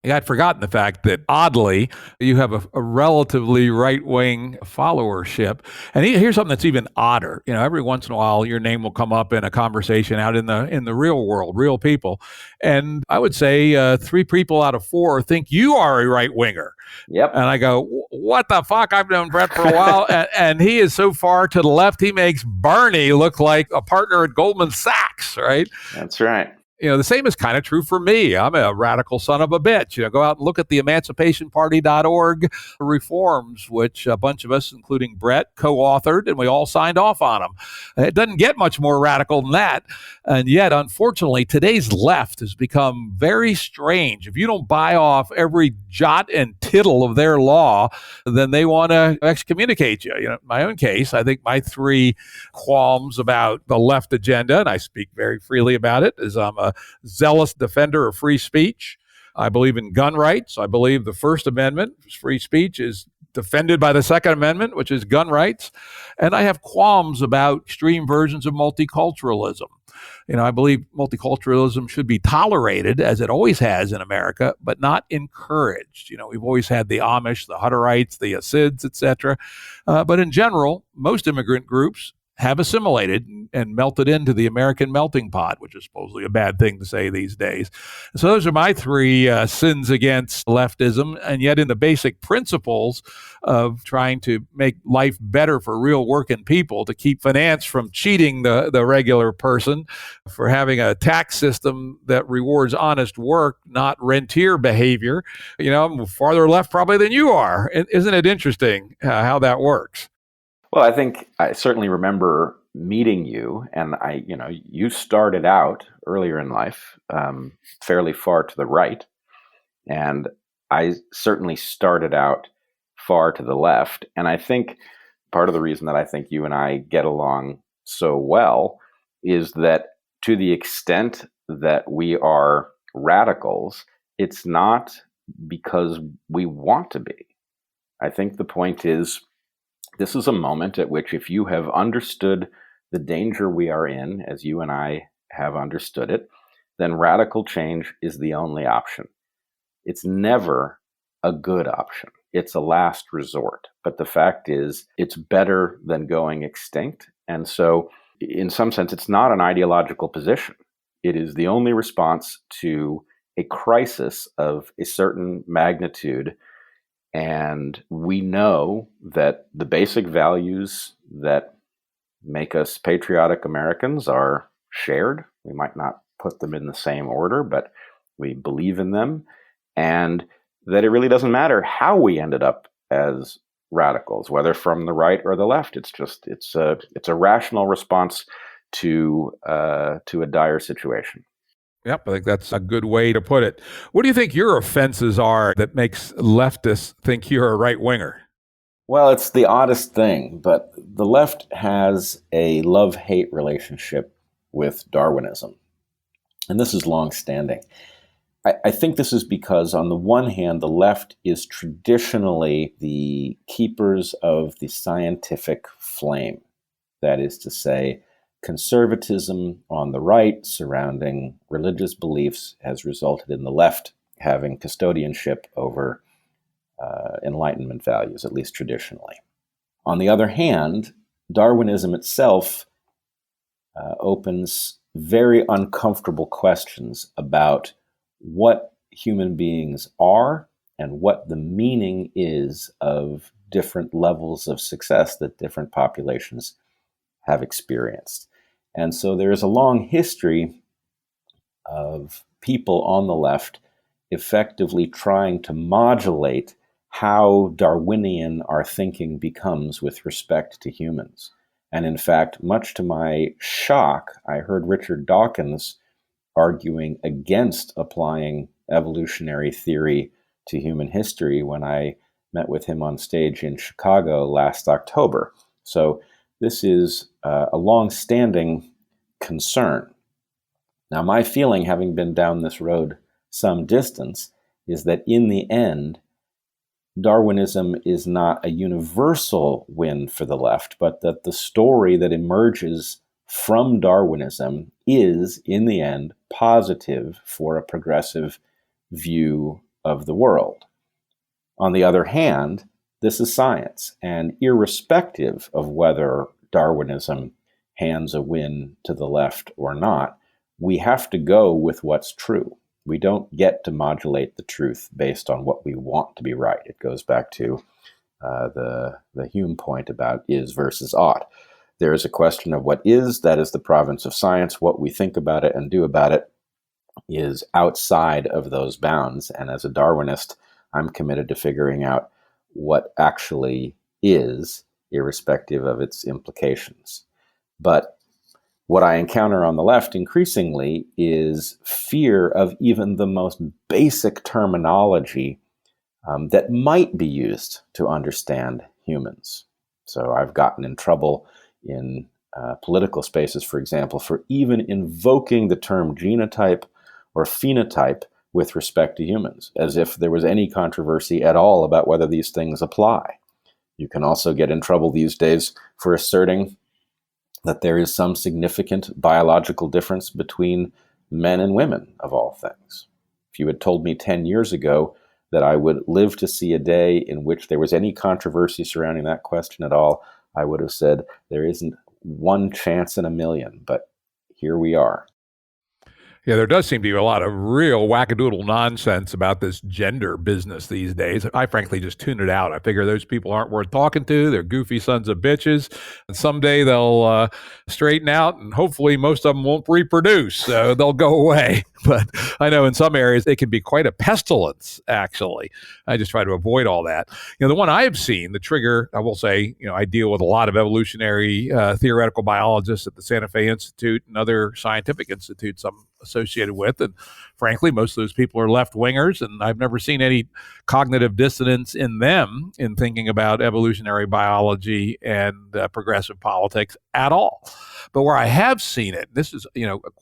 I'd forgotten the fact that, oddly, you have a relatively right-wing followership. And here's something that's even odder. Every once in a while, your name will come up in a conversation out in the real world, real people. And I would say 3 people out of 4 think you are a right-winger. Yep. And I go, what the fuck? I've known Bret for a while. and he is so far to the left, he makes Bernie look like a partner at Goldman Sachs, right? That's right. The same is kind of true for me. I'm a radical son of a bitch. Go out and look at the emancipationparty.org reforms, which a bunch of us, including Bret, co-authored, and we all signed off on them. It doesn't get much more radical than that. And yet, unfortunately, today's left has become very strange. If you don't buy off every jot and tittle of their law, then they want to excommunicate you. In my own case, I think my 3 qualms about the left agenda, and I speak very freely about it, is I'm a zealous defender of free speech. I believe in gun rights. I believe the First Amendment, free speech, is defended by the Second Amendment, which is gun rights. And I have qualms about extreme versions of multiculturalism. I believe multiculturalism should be tolerated, as it always has in America, but not encouraged. We've always had the Amish, the Hutterites, the Hasids, etc. But in general, most immigrant groups have assimilated and melted into the American melting pot, which is supposedly a bad thing to say these days. So those are my 3 sins against leftism. And yet in the basic principles of trying to make life better for real working people, to keep finance from cheating the regular person, for having a tax system that rewards honest work, not rentier behavior, I'm farther left probably than you are. Isn't it interesting how that works? Well, I think I certainly remember meeting you, and you started out earlier in life, fairly far to the right, and I certainly started out far to the left. And I think part of the reason that I think you and I get along so well is that, to the extent that we are radicals, it's not because we want to be. I think the point is, this is a moment at which, if you have understood the danger we are in, as you and I have understood it, then radical change is the only option. It's never a good option. It's a last resort. But the fact is, it's better than going extinct. And so, in some sense, it's not an ideological position. It is the only response to a crisis of a certain magnitude. And we know that the basic values that make us patriotic Americans are shared. We might not put them in the same order, but we believe in them. And that it really doesn't matter how we ended up as radicals, whether from the right or the left. It's a rational response to a dire situation. Yep, I think that's a good way to put it. What do you think your offenses are that makes leftists think you're a right-winger? Well, it's the oddest thing, but the left has a love-hate relationship with Darwinism. And this is long-standing. I think this is because, on the one hand, the left is traditionally the keepers of the scientific flame. That is to say, conservatism on the right surrounding religious beliefs has resulted in the left having custodianship over Enlightenment values, at least traditionally. On the other hand, Darwinism itself opens very uncomfortable questions about what human beings are and what the meaning is of different levels of success that different populations have experienced. And so there is a long history of people on the left effectively trying to modulate how Darwinian our thinking becomes with respect to humans. And in fact, much to my shock, I heard Richard Dawkins arguing against applying evolutionary theory to human history when I met with him on stage in Chicago last October. So this is a long-standing concern. Now, my feeling, having been down this road some distance, is that in the end, Darwinism is not a universal win for the left, but that the story that emerges from Darwinism is, in the end, positive for a progressive view of the world. On the other hand, this is science, and irrespective of whether Darwinism hands a win to the left or not, we have to go with what's true. We don't get to modulate the truth based on what we want to be right. It goes back to the Hume point about is versus ought. There is a question of what is, that is the province of science. What we think about it and do about it is outside of those bounds. And as a Darwinist, I'm committed to figuring out what actually is, irrespective of its implications. But what I encounter on the left increasingly is fear of even the most basic terminology that might be used to understand humans. So I've gotten in trouble in political spaces, for example, for even invoking the term genotype or phenotype with respect to humans, as if there was any controversy at all about whether these things apply. You can also get in trouble these days for asserting that there is some significant biological difference between men and women, of all things. If you had told me 10 years ago that I would live to see a day in which there was any controversy surrounding that question at all, I would have said there isn't one chance in a million, but here we are. Yeah, there does seem to be a lot of real wackadoodle nonsense about this gender business these days. I frankly just tune it out. I figure those people aren't worth talking to. They're goofy sons of bitches. And someday they'll straighten out, and hopefully most of them won't reproduce, so they'll go away. But I know in some areas it can be quite a pestilence, actually. I just try to avoid all that. The one I have seen, the trigger, I will say, I deal with a lot of evolutionary theoretical biologists at the Santa Fe Institute and other scientific institutes I'm associated with. And frankly, most of those people are left-wingers, and I've never seen any cognitive dissonance in them in thinking about evolutionary biology and progressive politics at all. But where I have seen it, this is,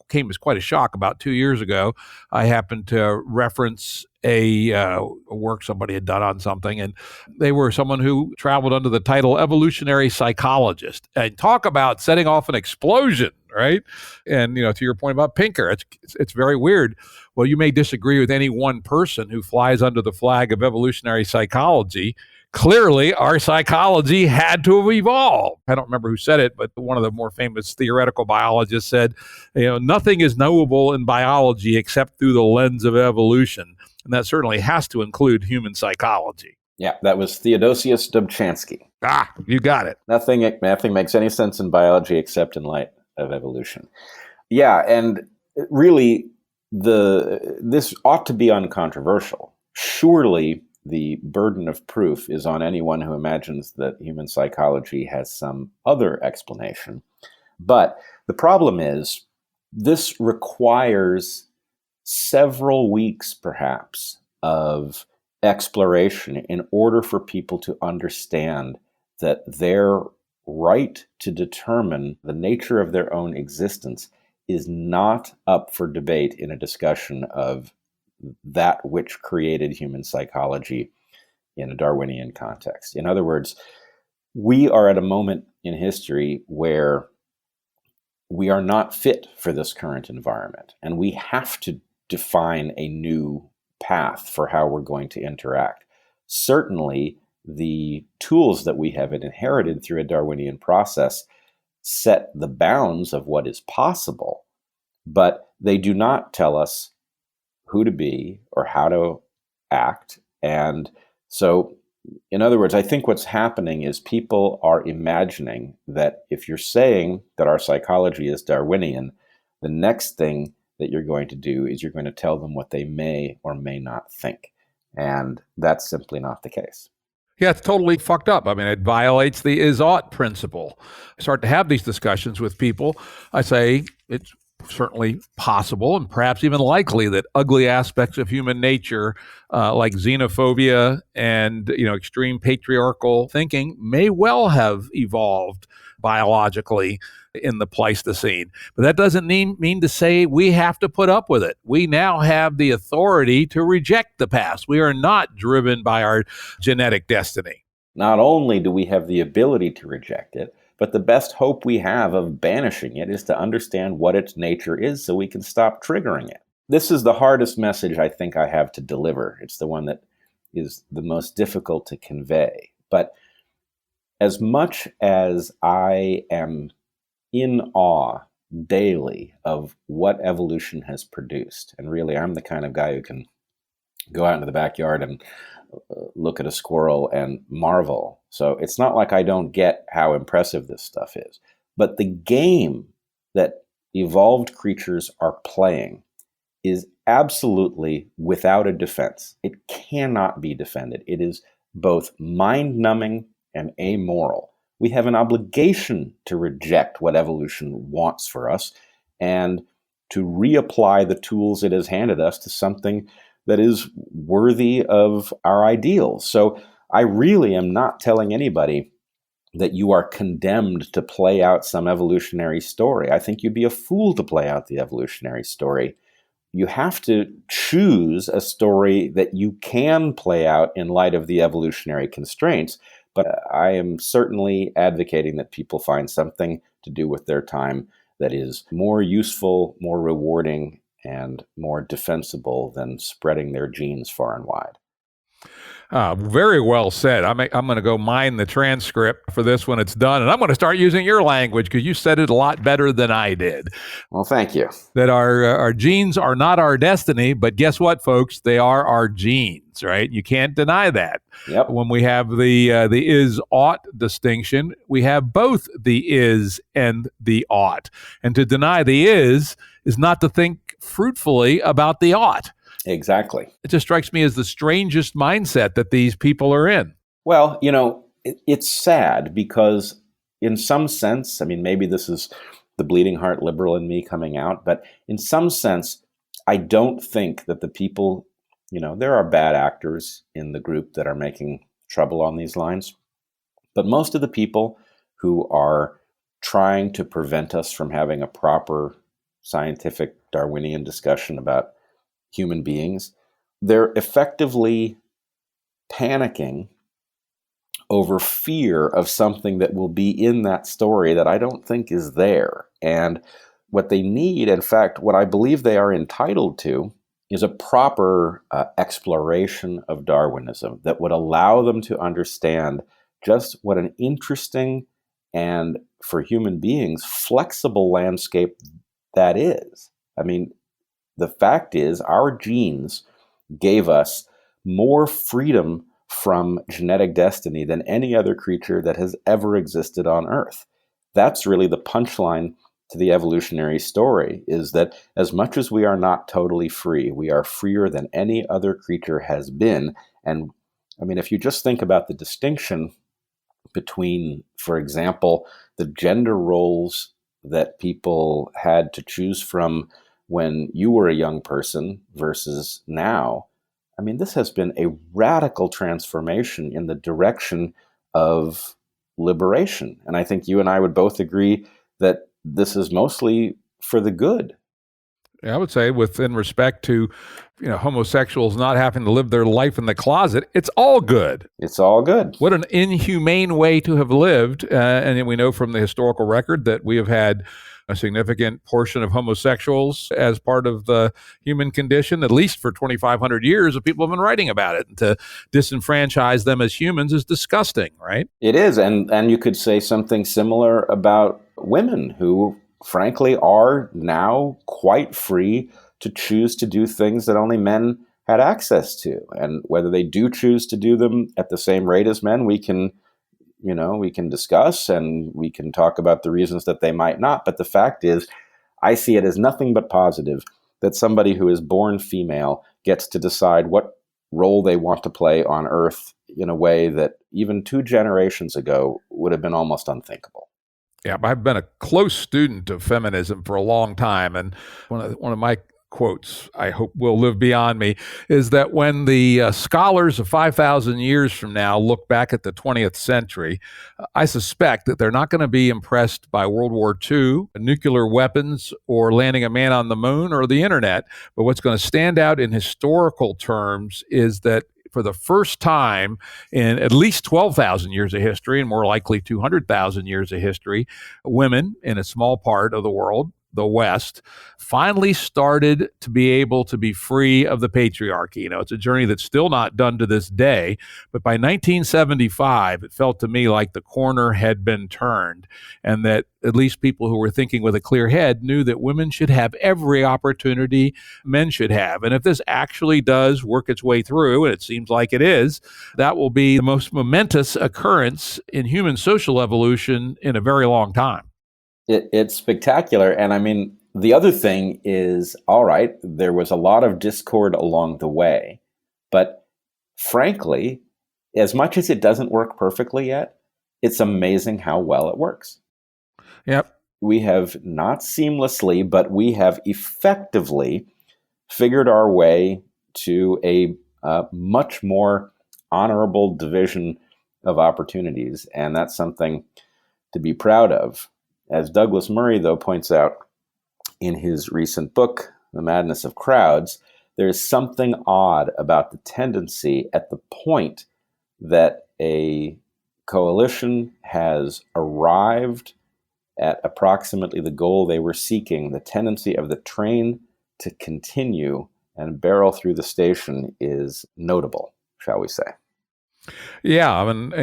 came as quite a shock about 2 years ago. I happened to reference a work somebody had done on something, and they were someone who traveled under the title evolutionary psychologist. And talk about setting off an explosion, right? And, to your point about Pinker, it's very weird. Well, you may disagree with any one person who flies under the flag of evolutionary psychology. clearly our psychology had to have evolved. I don't remember who said it, but one of the more famous theoretical biologists said, nothing is knowable in biology except through the lens of evolution. And that certainly has to include human psychology. Yeah, that was Theodosius Dobzhansky. Ah, you got it. Nothing makes any sense in biology except in light of evolution. Yeah, and really, this ought to be uncontroversial. Surely the burden of proof is on anyone who imagines that human psychology has some other explanation. But the problem is, this requires several weeks, perhaps, of exploration in order for people to understand that their right to determine the nature of their own existence is not up for debate in a discussion of that which created human psychology in a Darwinian context. In other words, we are at a moment in history where we are not fit for this current environment, and we have to define a new path for how we're going to interact. Certainly, the tools that we have inherited through a Darwinian process set the bounds of what is possible, but they do not tell us who to be or how to act. And so, in other words, I think what's happening is people are imagining that if you're saying that our psychology is Darwinian, the next thing that you're going to do is you're going to tell them what they may or may not think. And that's simply not the case. Yeah, it's totally fucked up. I mean, it violates the is-ought principle. I start to have these discussions with people. I say it's certainly possible and perhaps even likely that ugly aspects of human nature, like xenophobia and extreme patriarchal thinking, may well have evolved biologically in the Pleistocene. But that doesn't mean to say we have to put up with it. We now have the authority to reject the past. We are not driven by our genetic destiny. Not only do we have the ability to reject it, but the best hope we have of banishing it is to understand what its nature is so we can stop triggering it. This is the hardest message I think I have to deliver. It's the one that is the most difficult to convey. But as much as I am in awe daily of what evolution has produced, and really I'm the kind of guy who can go out into the backyard and look at a squirrel and marvel. So it's not like I don't get how impressive this stuff is. But the game that evolved creatures are playing is absolutely without a defense. It cannot be defended. It is both mind-numbing and amoral. We have an obligation to reject what evolution wants for us and to reapply the tools it has handed us to something that is worthy of our ideals. So I really am not telling anybody that you are condemned to play out some evolutionary story. I think you'd be a fool to play out the evolutionary story. You have to choose a story that you can play out in light of the evolutionary constraints. But I am certainly advocating that people find something to do with their time that is more useful, more rewarding, and more defensible than spreading their genes far and wide. Very well said. I'm going to go mine the transcript for this when it's done, and I'm going to start using your language because you said it a lot better than I did. Well, thank you. That our genes are not our destiny, but guess what, folks? They are our genes, right? You can't deny that. Yep. When we have the is-ought distinction, we have both the is and the ought. And to deny the is not to think fruitfully about the ought. Exactly. It just strikes me as the strangest mindset that these people are in. Well, it's sad because in some sense, I mean, maybe this is the bleeding heart liberal in me coming out, but in some sense, I don't think that the people, there are bad actors in the group that are making trouble on these lines, but most of the people who are trying to prevent us from having a proper scientific Darwinian discussion about human beings, they're effectively panicking over fear of something that will be in that story that I don't think is there. And what they need, in fact, what I believe they are entitled to is a proper exploration of Darwinism that would allow them to understand just what an interesting and, for human beings, flexible landscape that is. I mean, the fact is, our genes gave us more freedom from genetic destiny than any other creature that has ever existed on Earth. That's really the punchline to the evolutionary story, is that as much as we are not totally free, we are freer than any other creature has been. And I mean, if you just think about the distinction between, for example, the gender roles that people had to choose from when you were a young person versus now, I mean, this has been a radical transformation in the direction of liberation. And I think you and I would both agree that this is mostly for the good. I would say, within respect to, homosexuals not having to live their life in the closet, it's all good. It's all good. What an inhumane way to have lived. And we know from the historical record that we have had a significant portion of homosexuals as part of the human condition, at least for 2,500 years, of people have been writing about it. And to disenfranchise them as humans is disgusting, right? It is. And you could say something similar about women who, frankly, are now quite free to choose to do things that only men had access to. And whether they do choose to do them at the same rate as men, we can discuss, and we can talk about the reasons that they might not. But the fact is, I see it as nothing but positive that somebody who is born female gets to decide what role they want to play on Earth in a way that even 2 generations ago would have been almost unthinkable. Yeah, I've been a close student of feminism for a long time, and one of my quotes, I hope will live beyond me, is that when the scholars of 5,000 years from now look back at the 20th century, I suspect that they're not going to be impressed by World War II, nuclear weapons, or landing a man on the moon, or the internet. But what's going to stand out in historical terms is that for the first time in at least 12,000 years of history, and more likely 200,000 years of history, women in a small part of the world, the West, finally started to be able to be free of the patriarchy. It's a journey that's still not done to this day, but by 1975, it felt to me like the corner had been turned, and that at least people who were thinking with a clear head knew that women should have every opportunity men should have. And if this actually does work its way through, and it seems like it is, that will be the most momentous occurrence in human social evolution in a very long time. It's spectacular. And I mean, the other thing is, all right, there was a lot of discord along the way, but frankly, as much as it doesn't work perfectly yet, it's amazing how well it works. Yep. We have not seamlessly, but we have effectively figured our way to a much more honorable division of opportunities. And that's something to be proud of. As Douglas Murray, though, points out in his recent book, The Madness of Crowds, there's something odd about the tendency at the point that a coalition has arrived at approximately the goal they were seeking. The tendency of the train to continue and barrel through the station is notable, shall we say. Yeah, I mean,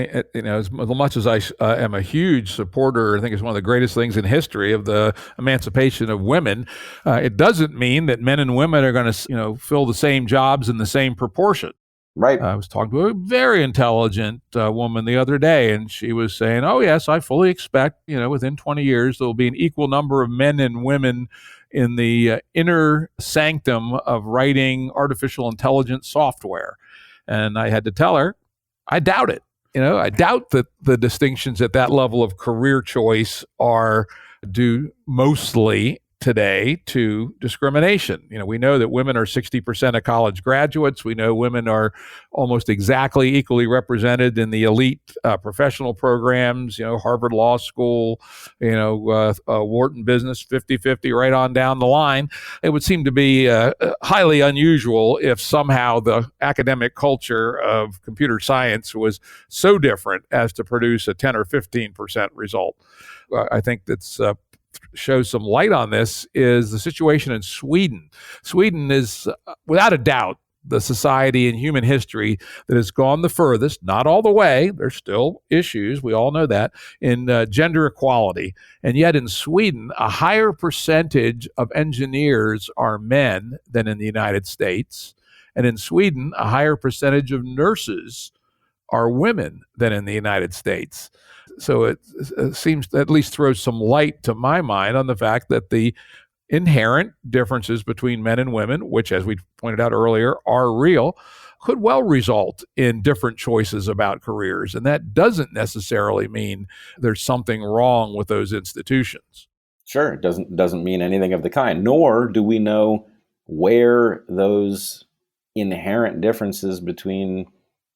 as much as I am a huge supporter, I think it's one of the greatest things in history of the emancipation of women. It doesn't mean that men and women are going to, fill the same jobs in the same proportion. Right. I was talking to a very intelligent woman the other day, and she was saying, "Oh yes, I fully expect, within 20 years there will be an equal number of men and women in the inner sanctum of writing artificial intelligence software." And I had to tell her, I doubt it. I doubt that the distinctions at that level of career choice are due mostly today to discrimination. We know that women are 60% of college graduates. We know women are almost exactly equally represented in the elite professional programs, Harvard Law School, Wharton Business, 50-50 right on down the line. It would seem to be highly unusual if somehow the academic culture of computer science was so different as to produce a 10 or 15% result. I think that's show some light on this is the situation in Sweden. Sweden is, without a doubt, the society in human history that has gone the furthest, not all the way, there's still issues, we all know that, in gender equality. And yet in Sweden, a higher percentage of engineers are men than in the United States. And in Sweden, a higher percentage of nurses are women than in the United States. So it seems to at least throw some light to my mind on the fact that the inherent differences between men and women, which, as we pointed out earlier, are real, could well result in different choices about careers. And that doesn't necessarily mean there's something wrong with those institutions. Sure, it doesn't mean anything of the kind, nor do we know where those inherent differences between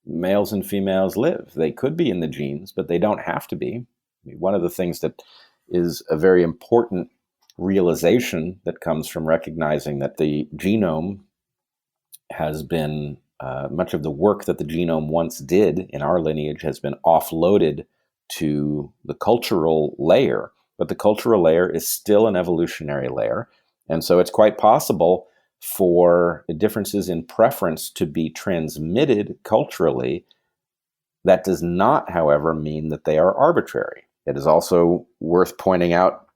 males and females live. They could be in the genes, but they don't have to be. I mean, one of the things that is a very important realization that comes from recognizing that the genome has been, much of the work that the genome once did in our lineage has been offloaded to the cultural layer, but the cultural layer is still an evolutionary layer. And so it's quite possible for differences in preference to be transmitted culturally. That does not, however, mean that they are arbitrary. It is also worth pointing out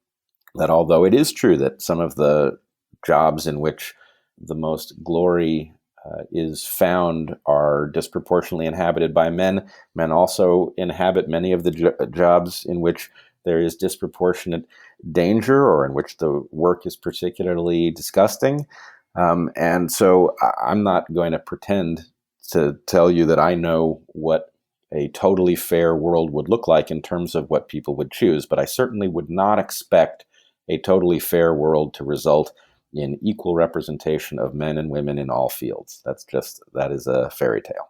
that although it is true that some of the jobs in which the most glory is found are disproportionately inhabited by men, men also inhabit many of the jobs in which there is disproportionate danger or in which the work is particularly disgusting. And so I'm not going to pretend to tell you that I know what a totally fair world would look like in terms of what people would choose, but I certainly would not expect a totally fair world to result in equal representation of men and women in all fields. That is a fairy tale.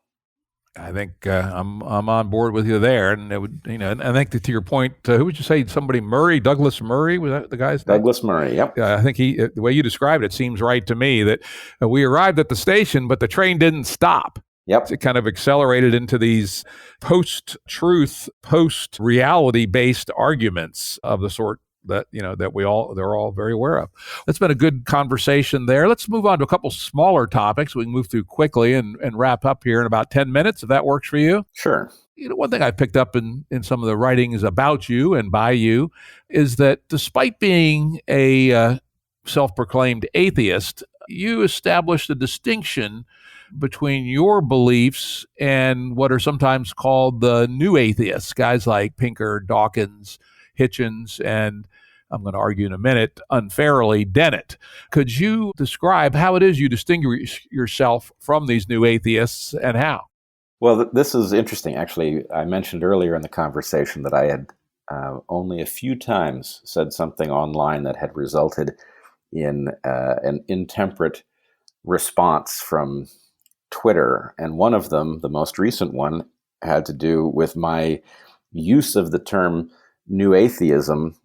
I think I'm on board with you there, and it would, and I think that to your point, who would you say? Somebody Murray, Douglas Murray, was that the guy's name? Douglas Murray, yep. Yeah, I think the way you described it seems right to me. That we arrived at the station, but the train didn't stop. Yep. It kind of accelerated into these post-truth, post-reality-based arguments of the sort that they're all very aware of. That's been a good conversation there. Let's move on to a couple smaller topics we can move through quickly and wrap up here in about 10 minutes, if that works for you. Sure. One thing I picked up in some of the writings about you and by you is that despite being a self-proclaimed atheist, you established a distinction between your beliefs and what are sometimes called the new atheists, guys like Pinker, Dawkins, Hitchens, and I'm going to argue in a minute, unfairly, Dennett. Could you describe how it is you distinguish yourself from these new atheists and how? Well, this is interesting. Actually, I mentioned earlier in the conversation that I had only a few times said something online that had resulted in an intemperate response from Twitter. And one of them, the most recent one, had to do with my use of the term new atheism,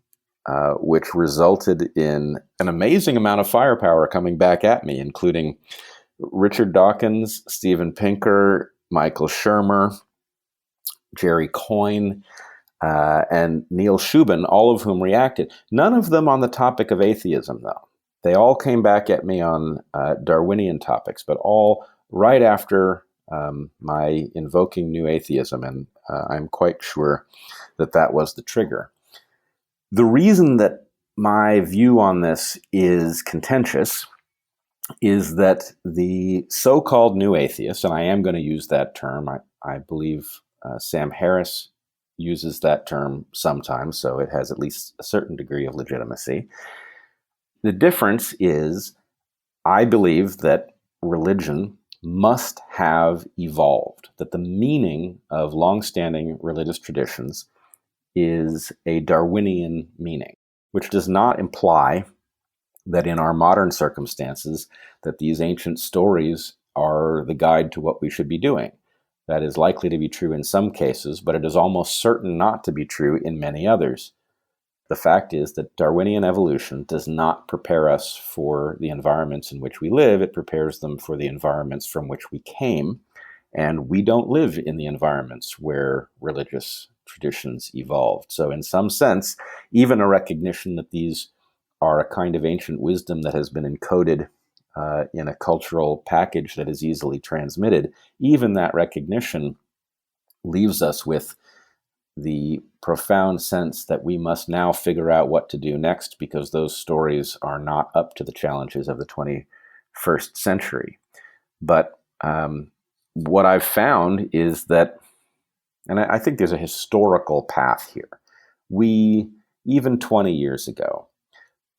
which resulted in an amazing amount of firepower coming back at me, including Richard Dawkins, Steven Pinker, Michael Shermer, Jerry Coyne, and Neil Shubin, all of whom reacted. None of them on the topic of atheism, though. They all came back at me on Darwinian topics, but all right after my invoking new atheism, and I'm quite sure that was the trigger. The reason that my view on this is contentious is that the so-called new atheists, and I am going to use that term, I believe Sam Harris uses that term sometimes, so it has at least a certain degree of legitimacy. The difference is, I believe that religion must have evolved, that the meaning of longstanding religious traditions is a Darwinian meaning, which does not imply that in our modern circumstances that these ancient stories are the guide to what we should be doing. That is likely to be true in some cases, but it is almost certain not to be true in many others. The fact is that Darwinian evolution does not prepare us for the environments in which we live. It prepares them for the environments from which we came. And we don't live in the environments where religious traditions evolved. So in some sense, even a recognition that these are a kind of ancient wisdom that has been encoded in a cultural package that is easily transmitted, even that recognition leaves us with the profound sense that we must now figure out what to do next, because those stories are not up to the challenges of the 21st century. But what I've found is that, and I think there's a historical path here. We, even 20 years ago,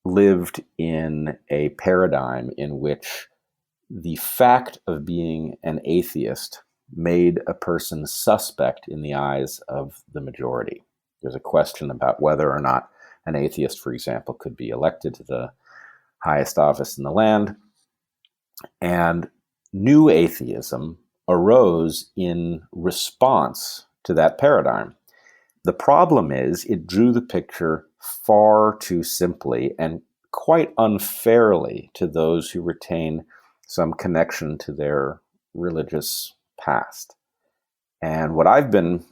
lived in a paradigm in which the fact of being an atheist made a person suspect in the eyes of the majority. There's a question about whether or not an atheist, for example, could be elected to the highest office in the land. And new atheism arose in response to that paradigm. The problem is it drew the picture far too simply and quite unfairly to those who retain some connection to their religious past. And what I've been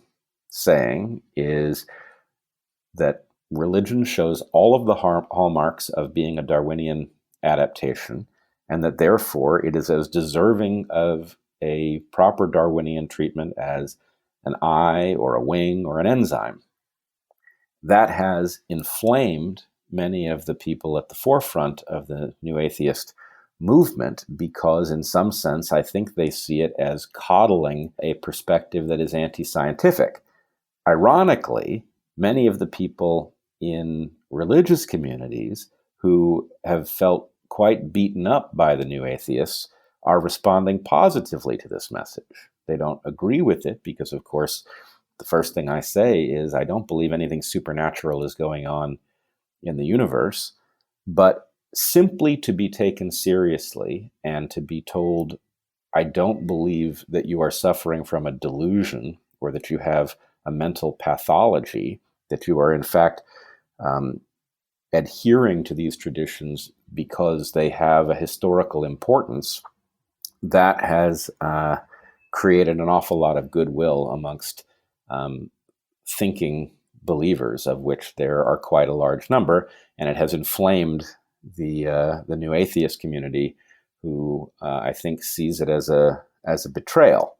saying is that religion shows all of the hallmarks of being a Darwinian adaptation, and that therefore it is as deserving of a proper Darwinian treatment as an eye or a wing or an enzyme. That has inflamed many of the people at the forefront of the new atheist movement, because in some sense, I think they see it as coddling a perspective that is anti-scientific. Ironically, many of the people in religious communities who have felt quite beaten up by the new atheists are responding positively to this message. They don't agree with it because, of course, the first thing I say is I don't believe anything supernatural is going on in the universe, but simply to be taken seriously and to be told, I don't believe that you are suffering from a delusion or that you have a mental pathology, that you are in fact adhering to these traditions because they have a historical importance, that has created an awful lot of goodwill amongst thinking believers, of which there are quite a large number, and it has inflamed the new atheist community, who I think sees it as a betrayal.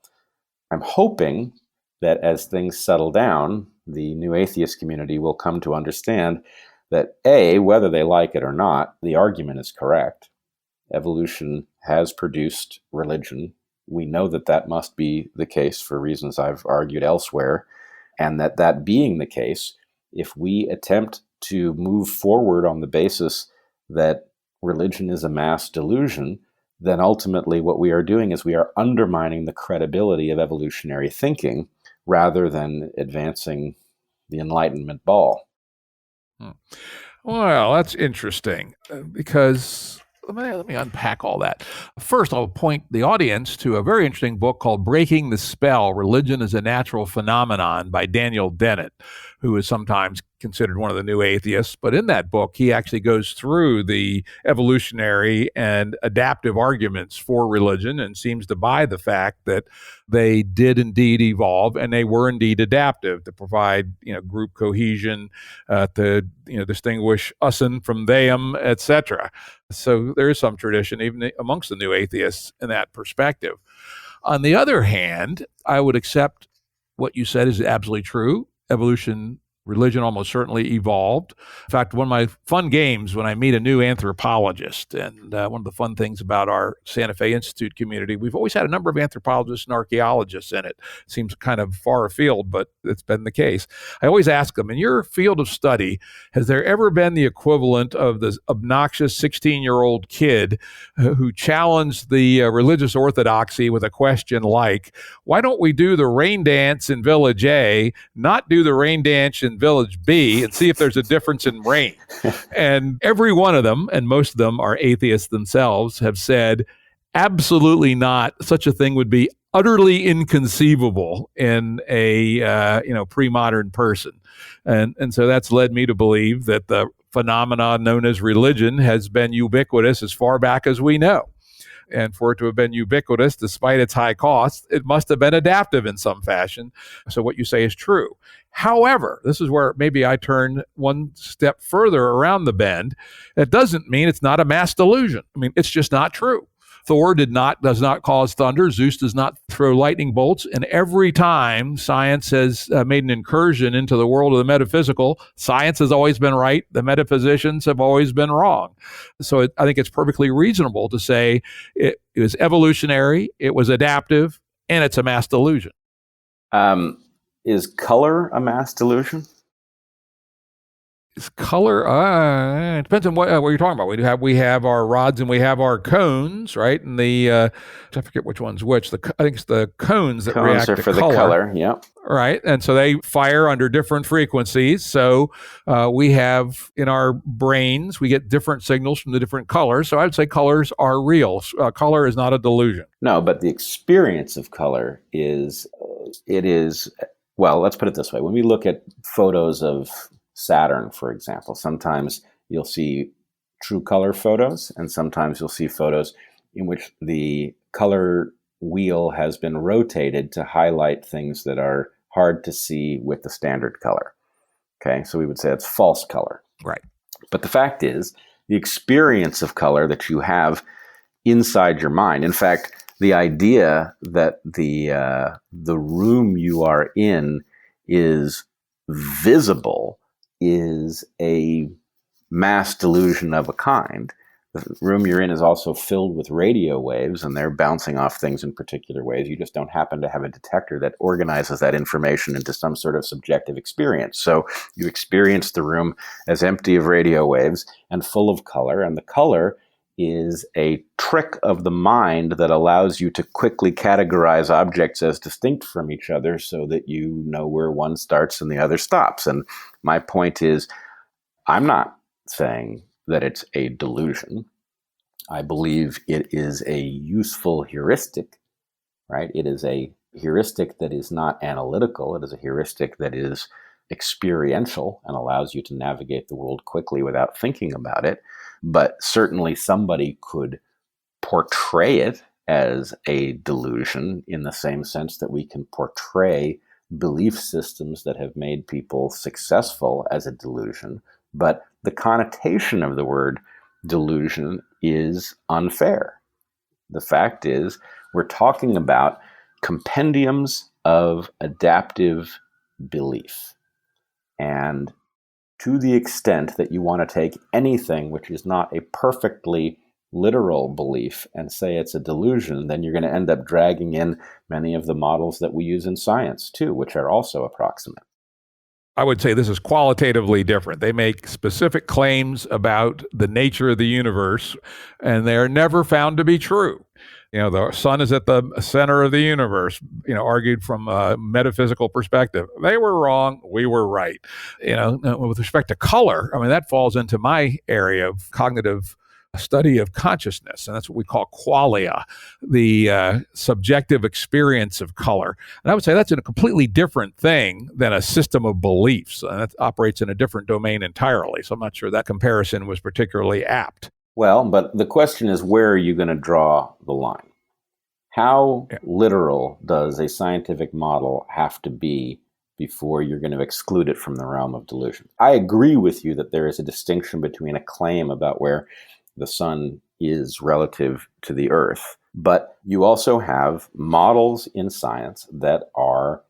I'm hoping that as things settle down, the new atheist community will come to understand that A, whether they like it or not, the argument is correct. Evolution has produced religion. We know that that must be the case for reasons I've argued elsewhere, and that being the case, if we attempt to move forward on the basis that religion is a mass delusion, then ultimately what we are doing is we are undermining the credibility of evolutionary thinking rather than advancing the Enlightenment ball. Well, that's interesting because let me unpack all that. First, I'll point the audience to a very interesting book called Breaking the Spell, Religion as a Natural Phenomenon by Daniel Dennett, who is sometimes considered one of the new atheists. But in that book, he actually goes through the evolutionary and adaptive arguments for religion and seems to buy the fact that they did indeed evolve and they were indeed adaptive to provide, group cohesion, to, distinguish us from them, etc. So there is some tradition even amongst the new atheists in that perspective. On the other hand, I would accept what you said is absolutely true. Religion almost certainly evolved. In fact, one of my fun games when I meet a new anthropologist, and one of the fun things about our Santa Fe Institute community, we've always had a number of anthropologists and archaeologists in it. Seems kind of far afield, but it's been the case. I always ask them, in your field of study, has there ever been the equivalent of the obnoxious 16-year-old kid who challenged the religious orthodoxy with a question like, why don't we do the rain dance in Village A, not do the rain dance in Village B, and see if there's a difference in rain? And every one of them, and most of them are atheists themselves, have said, absolutely not. Such a thing would be utterly inconceivable in a pre-modern person. And so that's led me to believe that the phenomenon known as religion has been ubiquitous as far back as we know. and for it to have been ubiquitous despite its high cost, it must have been adaptive in some fashion. So what you say is true. However, this is where maybe I turn one step further around the bend. It doesn't mean it's not a mass delusion. I mean, it's just not true. Thor does not cause thunder. Zeus does not throw lightning bolts. And every time science has made an incursion into the world of the metaphysical, science has always been right. The metaphysicians have always been wrong. So I think it's perfectly reasonable to say it was evolutionary, it was adaptive, and it's a mass delusion. Is color a mass delusion? Is color? It depends on what you're talking about. We have our rods and we have our cones, right? And I forget which one's which. I think it's the cones that react are to for color. The color, yep. Right, and so they fire under different frequencies. So we have in our brains, we get different signals from the different colors. So I would say colors are real. Color is not a delusion. No, but the experience of color is, well, let's put it this way. When we look at photos of Saturn, for example, sometimes you'll see true color photos, and sometimes you'll see photos in which the color wheel has been rotated to highlight things that are hard to see with the standard color. Okay, so we would say it's false color. Right. But the fact is, the experience of color that you have inside your mind, in fact, the idea that the room you are in is visible is a mass delusion of a kind. The room you're in is also filled with radio waves, and they're bouncing off things in particular ways. You just don't happen to have a detector that organizes that information into some sort of subjective experience. So you experience the room as empty of radio waves and full of color, and the color is a trick of the mind that allows you to quickly categorize objects as distinct from each other so that you know where one starts and the other stops. And my point is, I'm not saying that it's a delusion. I believe it is a useful heuristic, right? It is a heuristic that is not analytical. It is a heuristic that is experiential and allows you to navigate the world quickly without thinking about it. But certainly somebody could portray it as a delusion in the same sense that we can portray belief systems that have made people successful as a delusion. But the connotation of the word delusion is unfair. The fact is, we're talking about compendiums of adaptive belief. And to the extent that you want to take anything which is not a perfectly literal belief and say it's a delusion, then you're going to end up dragging in many of the models that we use in science too, which are also approximate. I would say this is qualitatively different. They make specific claims about the nature of the universe, and they're never found to be true. The sun is at the center of the universe, argued from a metaphysical perspective. They were wrong. We were right. With respect to color, I mean, that falls into my area of cognitive study of consciousness, and that's what we call qualia, the subjective experience of color. And I would say that's a completely different thing than a system of beliefs, and that operates in a different domain entirely. So I'm not sure that comparison was particularly apt. Well, but the question is, where are you going to draw the line? How literal does a scientific model have to be before you're going to exclude it from the realm of delusion? I agree with you that there is a distinction between a claim about where the sun is relative to the earth, but you also have models in science that are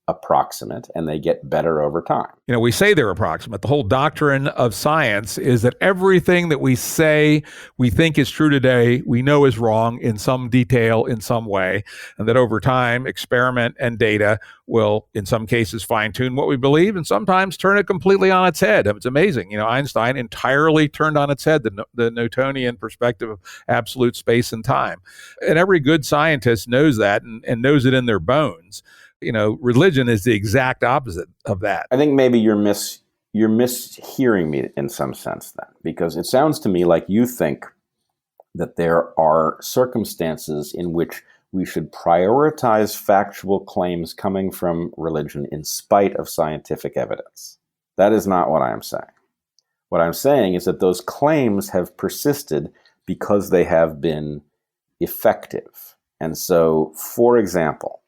approximate, and they get better over time. We say they're approximate. The whole doctrine of science is that everything that we say we think is true today, we know is wrong in some detail, in some way, and that over time, experiment and data will, in some cases, fine-tune what we believe, and sometimes turn it completely on its head. It's amazing. Einstein entirely turned on its head the Newtonian perspective of absolute space and time. And every good scientist knows that and knows it in their bones. Religion is the exact opposite of that. I think maybe you're mishearing me in some sense then, because it sounds to me like you think that there are circumstances in which we should prioritize factual claims coming from religion in spite of scientific evidence. That is not what I am saying. What I'm saying is that those claims have persisted because they have been effective. And so, for example,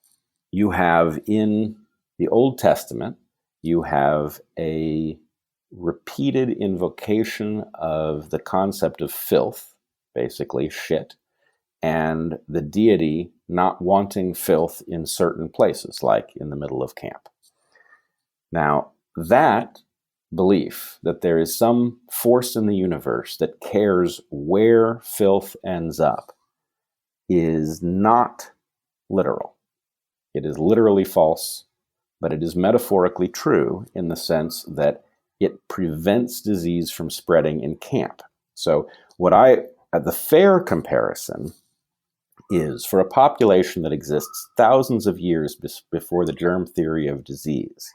you have in the Old Testament, you have a repeated invocation of the concept of filth, basically shit, and the deity not wanting filth in certain places, like in the middle of camp. Now, that belief that there is some force in the universe that cares where filth ends up is not literal. It is literally false, but it is metaphorically true in the sense that it prevents disease from spreading in camp. So the fair comparison is for a population that exists thousands of years before the germ theory of disease,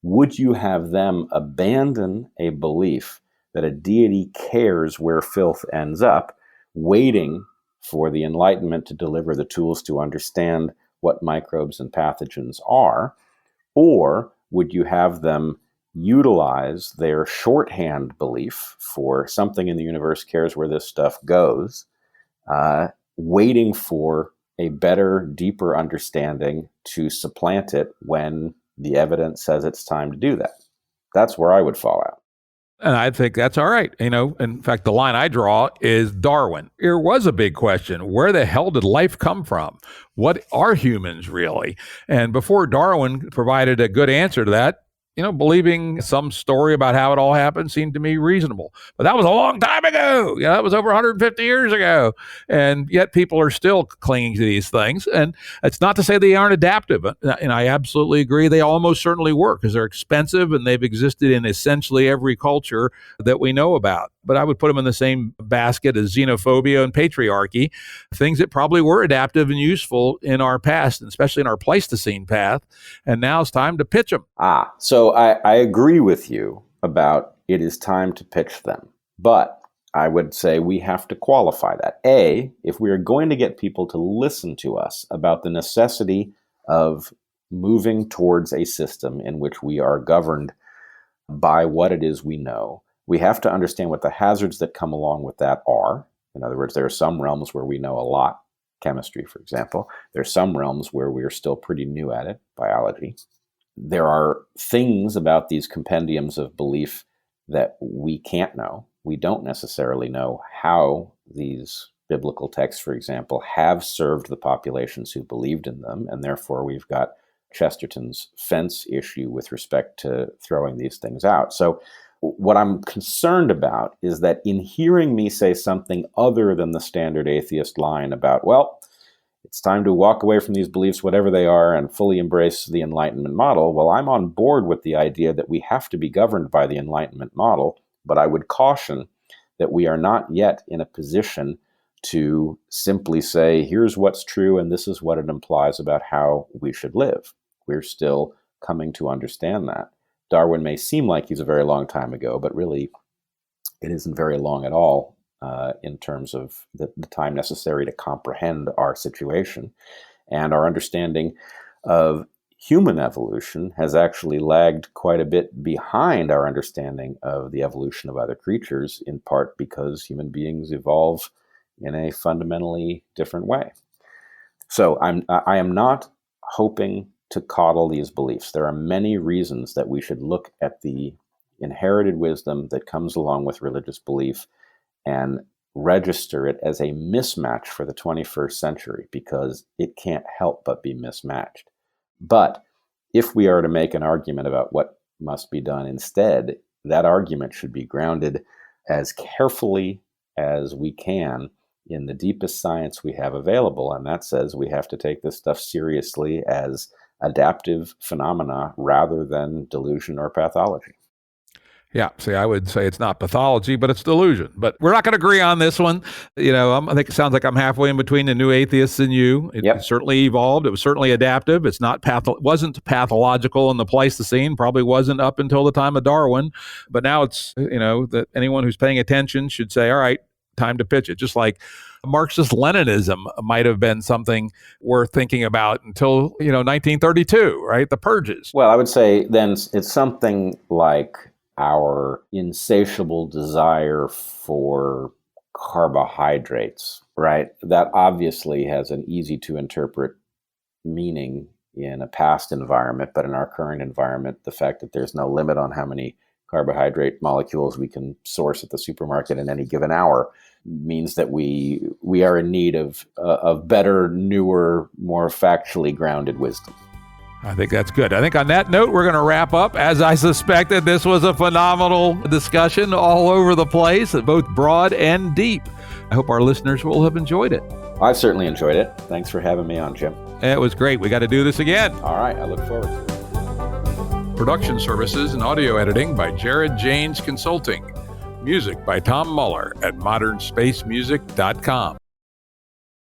would you have them abandon a belief that a deity cares where filth ends up, waiting for the Enlightenment to deliver the tools to understand what microbes and pathogens are? Or would you have them utilize their shorthand belief for something in the universe cares where this stuff goes, waiting for a better, deeper understanding to supplant it when the evidence says it's time to do that? That's where I would fall out. And I think that's all right. In fact, the line I draw is Darwin. Here was a big question. Where the hell did life come from? What are humans really? And before Darwin provided a good answer to that, believing some story about how it all happened seemed to me reasonable. But that was a long time ago. That was over 150 years ago. And yet people are still clinging to these things. And it's not to say they aren't adaptive. And I absolutely agree. They almost certainly work because they're expensive and they've existed in essentially every culture that we know about. But I would put them in the same basket as xenophobia and patriarchy, things that probably were adaptive and useful in our past, and especially in our Pleistocene path. And now it's time to pitch them. So I agree with you about it is time to pitch them. But I would say we have to qualify that. If we are going to get people to listen to us about the necessity of moving towards a system in which we are governed by what it is we know, we have to understand what the hazards that come along with that are. In other words, there are some realms where we know a lot, chemistry, for example. There are some realms where we are still pretty new at it, biology. There are things about these compendiums of belief that we can't know. We don't necessarily know how these biblical texts, for example, have served the populations who believed in them, and therefore we've got Chesterton's fence issue with respect to throwing these things out. So what I'm concerned about is that in hearing me say something other than the standard atheist line about, well, it's time to walk away from these beliefs, whatever they are, and fully embrace the Enlightenment model. Well, I'm on board with the idea that we have to be governed by the Enlightenment model, but I would caution that we are not yet in a position to simply say, here's what's true, and this is what it implies about how we should live. We're still coming to understand that. Darwin may seem like he's a very long time ago, but really it isn't very long at all. In terms of the time necessary to comprehend our situation. And our understanding of human evolution has actually lagged quite a bit behind our understanding of the evolution of other creatures, in part because human beings evolve in a fundamentally different way. So I am not hoping to coddle these beliefs. There are many reasons that we should look at the inherited wisdom that comes along with religious belief and register it as a mismatch for the 21st century, because it can't help but be mismatched. But if we are to make an argument about what must be done instead, that argument should be grounded as carefully as we can in the deepest science we have available. And that says we have to take this stuff seriously as adaptive phenomena rather than delusion or pathology. Yeah. See, I would say it's not pathology, but it's delusion. But we're not going to agree on this one. I think it sounds like I'm halfway in between the new atheists and you. It certainly evolved. It was certainly adaptive. It's not wasn't pathological in the Pleistocene. Probably wasn't up until the time of Darwin. But now it's, that anyone who's paying attention should say, all right, time to pitch it. Just like Marxist Leninism might have been something worth thinking about until, 1932, right? The purges. Well, I would say then it's something like our insatiable desire for carbohydrates, right? That obviously has an easy to interpret meaning in a past environment, but in our current environment, the fact that there's no limit on how many carbohydrate molecules we can source at the supermarket in any given hour means that we are in need of better, newer, more factually grounded wisdom. I think that's good. I think on that note, we're going to wrap up. As I suspected, this was a phenomenal discussion all over the place, both broad and deep. I hope our listeners will have enjoyed it. I've certainly enjoyed it. Thanks for having me on, Jim. It was great. We got to do this again. All right. I look forward to it. Production services and audio editing by Jared Janes Consulting. Music by Tom Muller at modernspacemusic.com.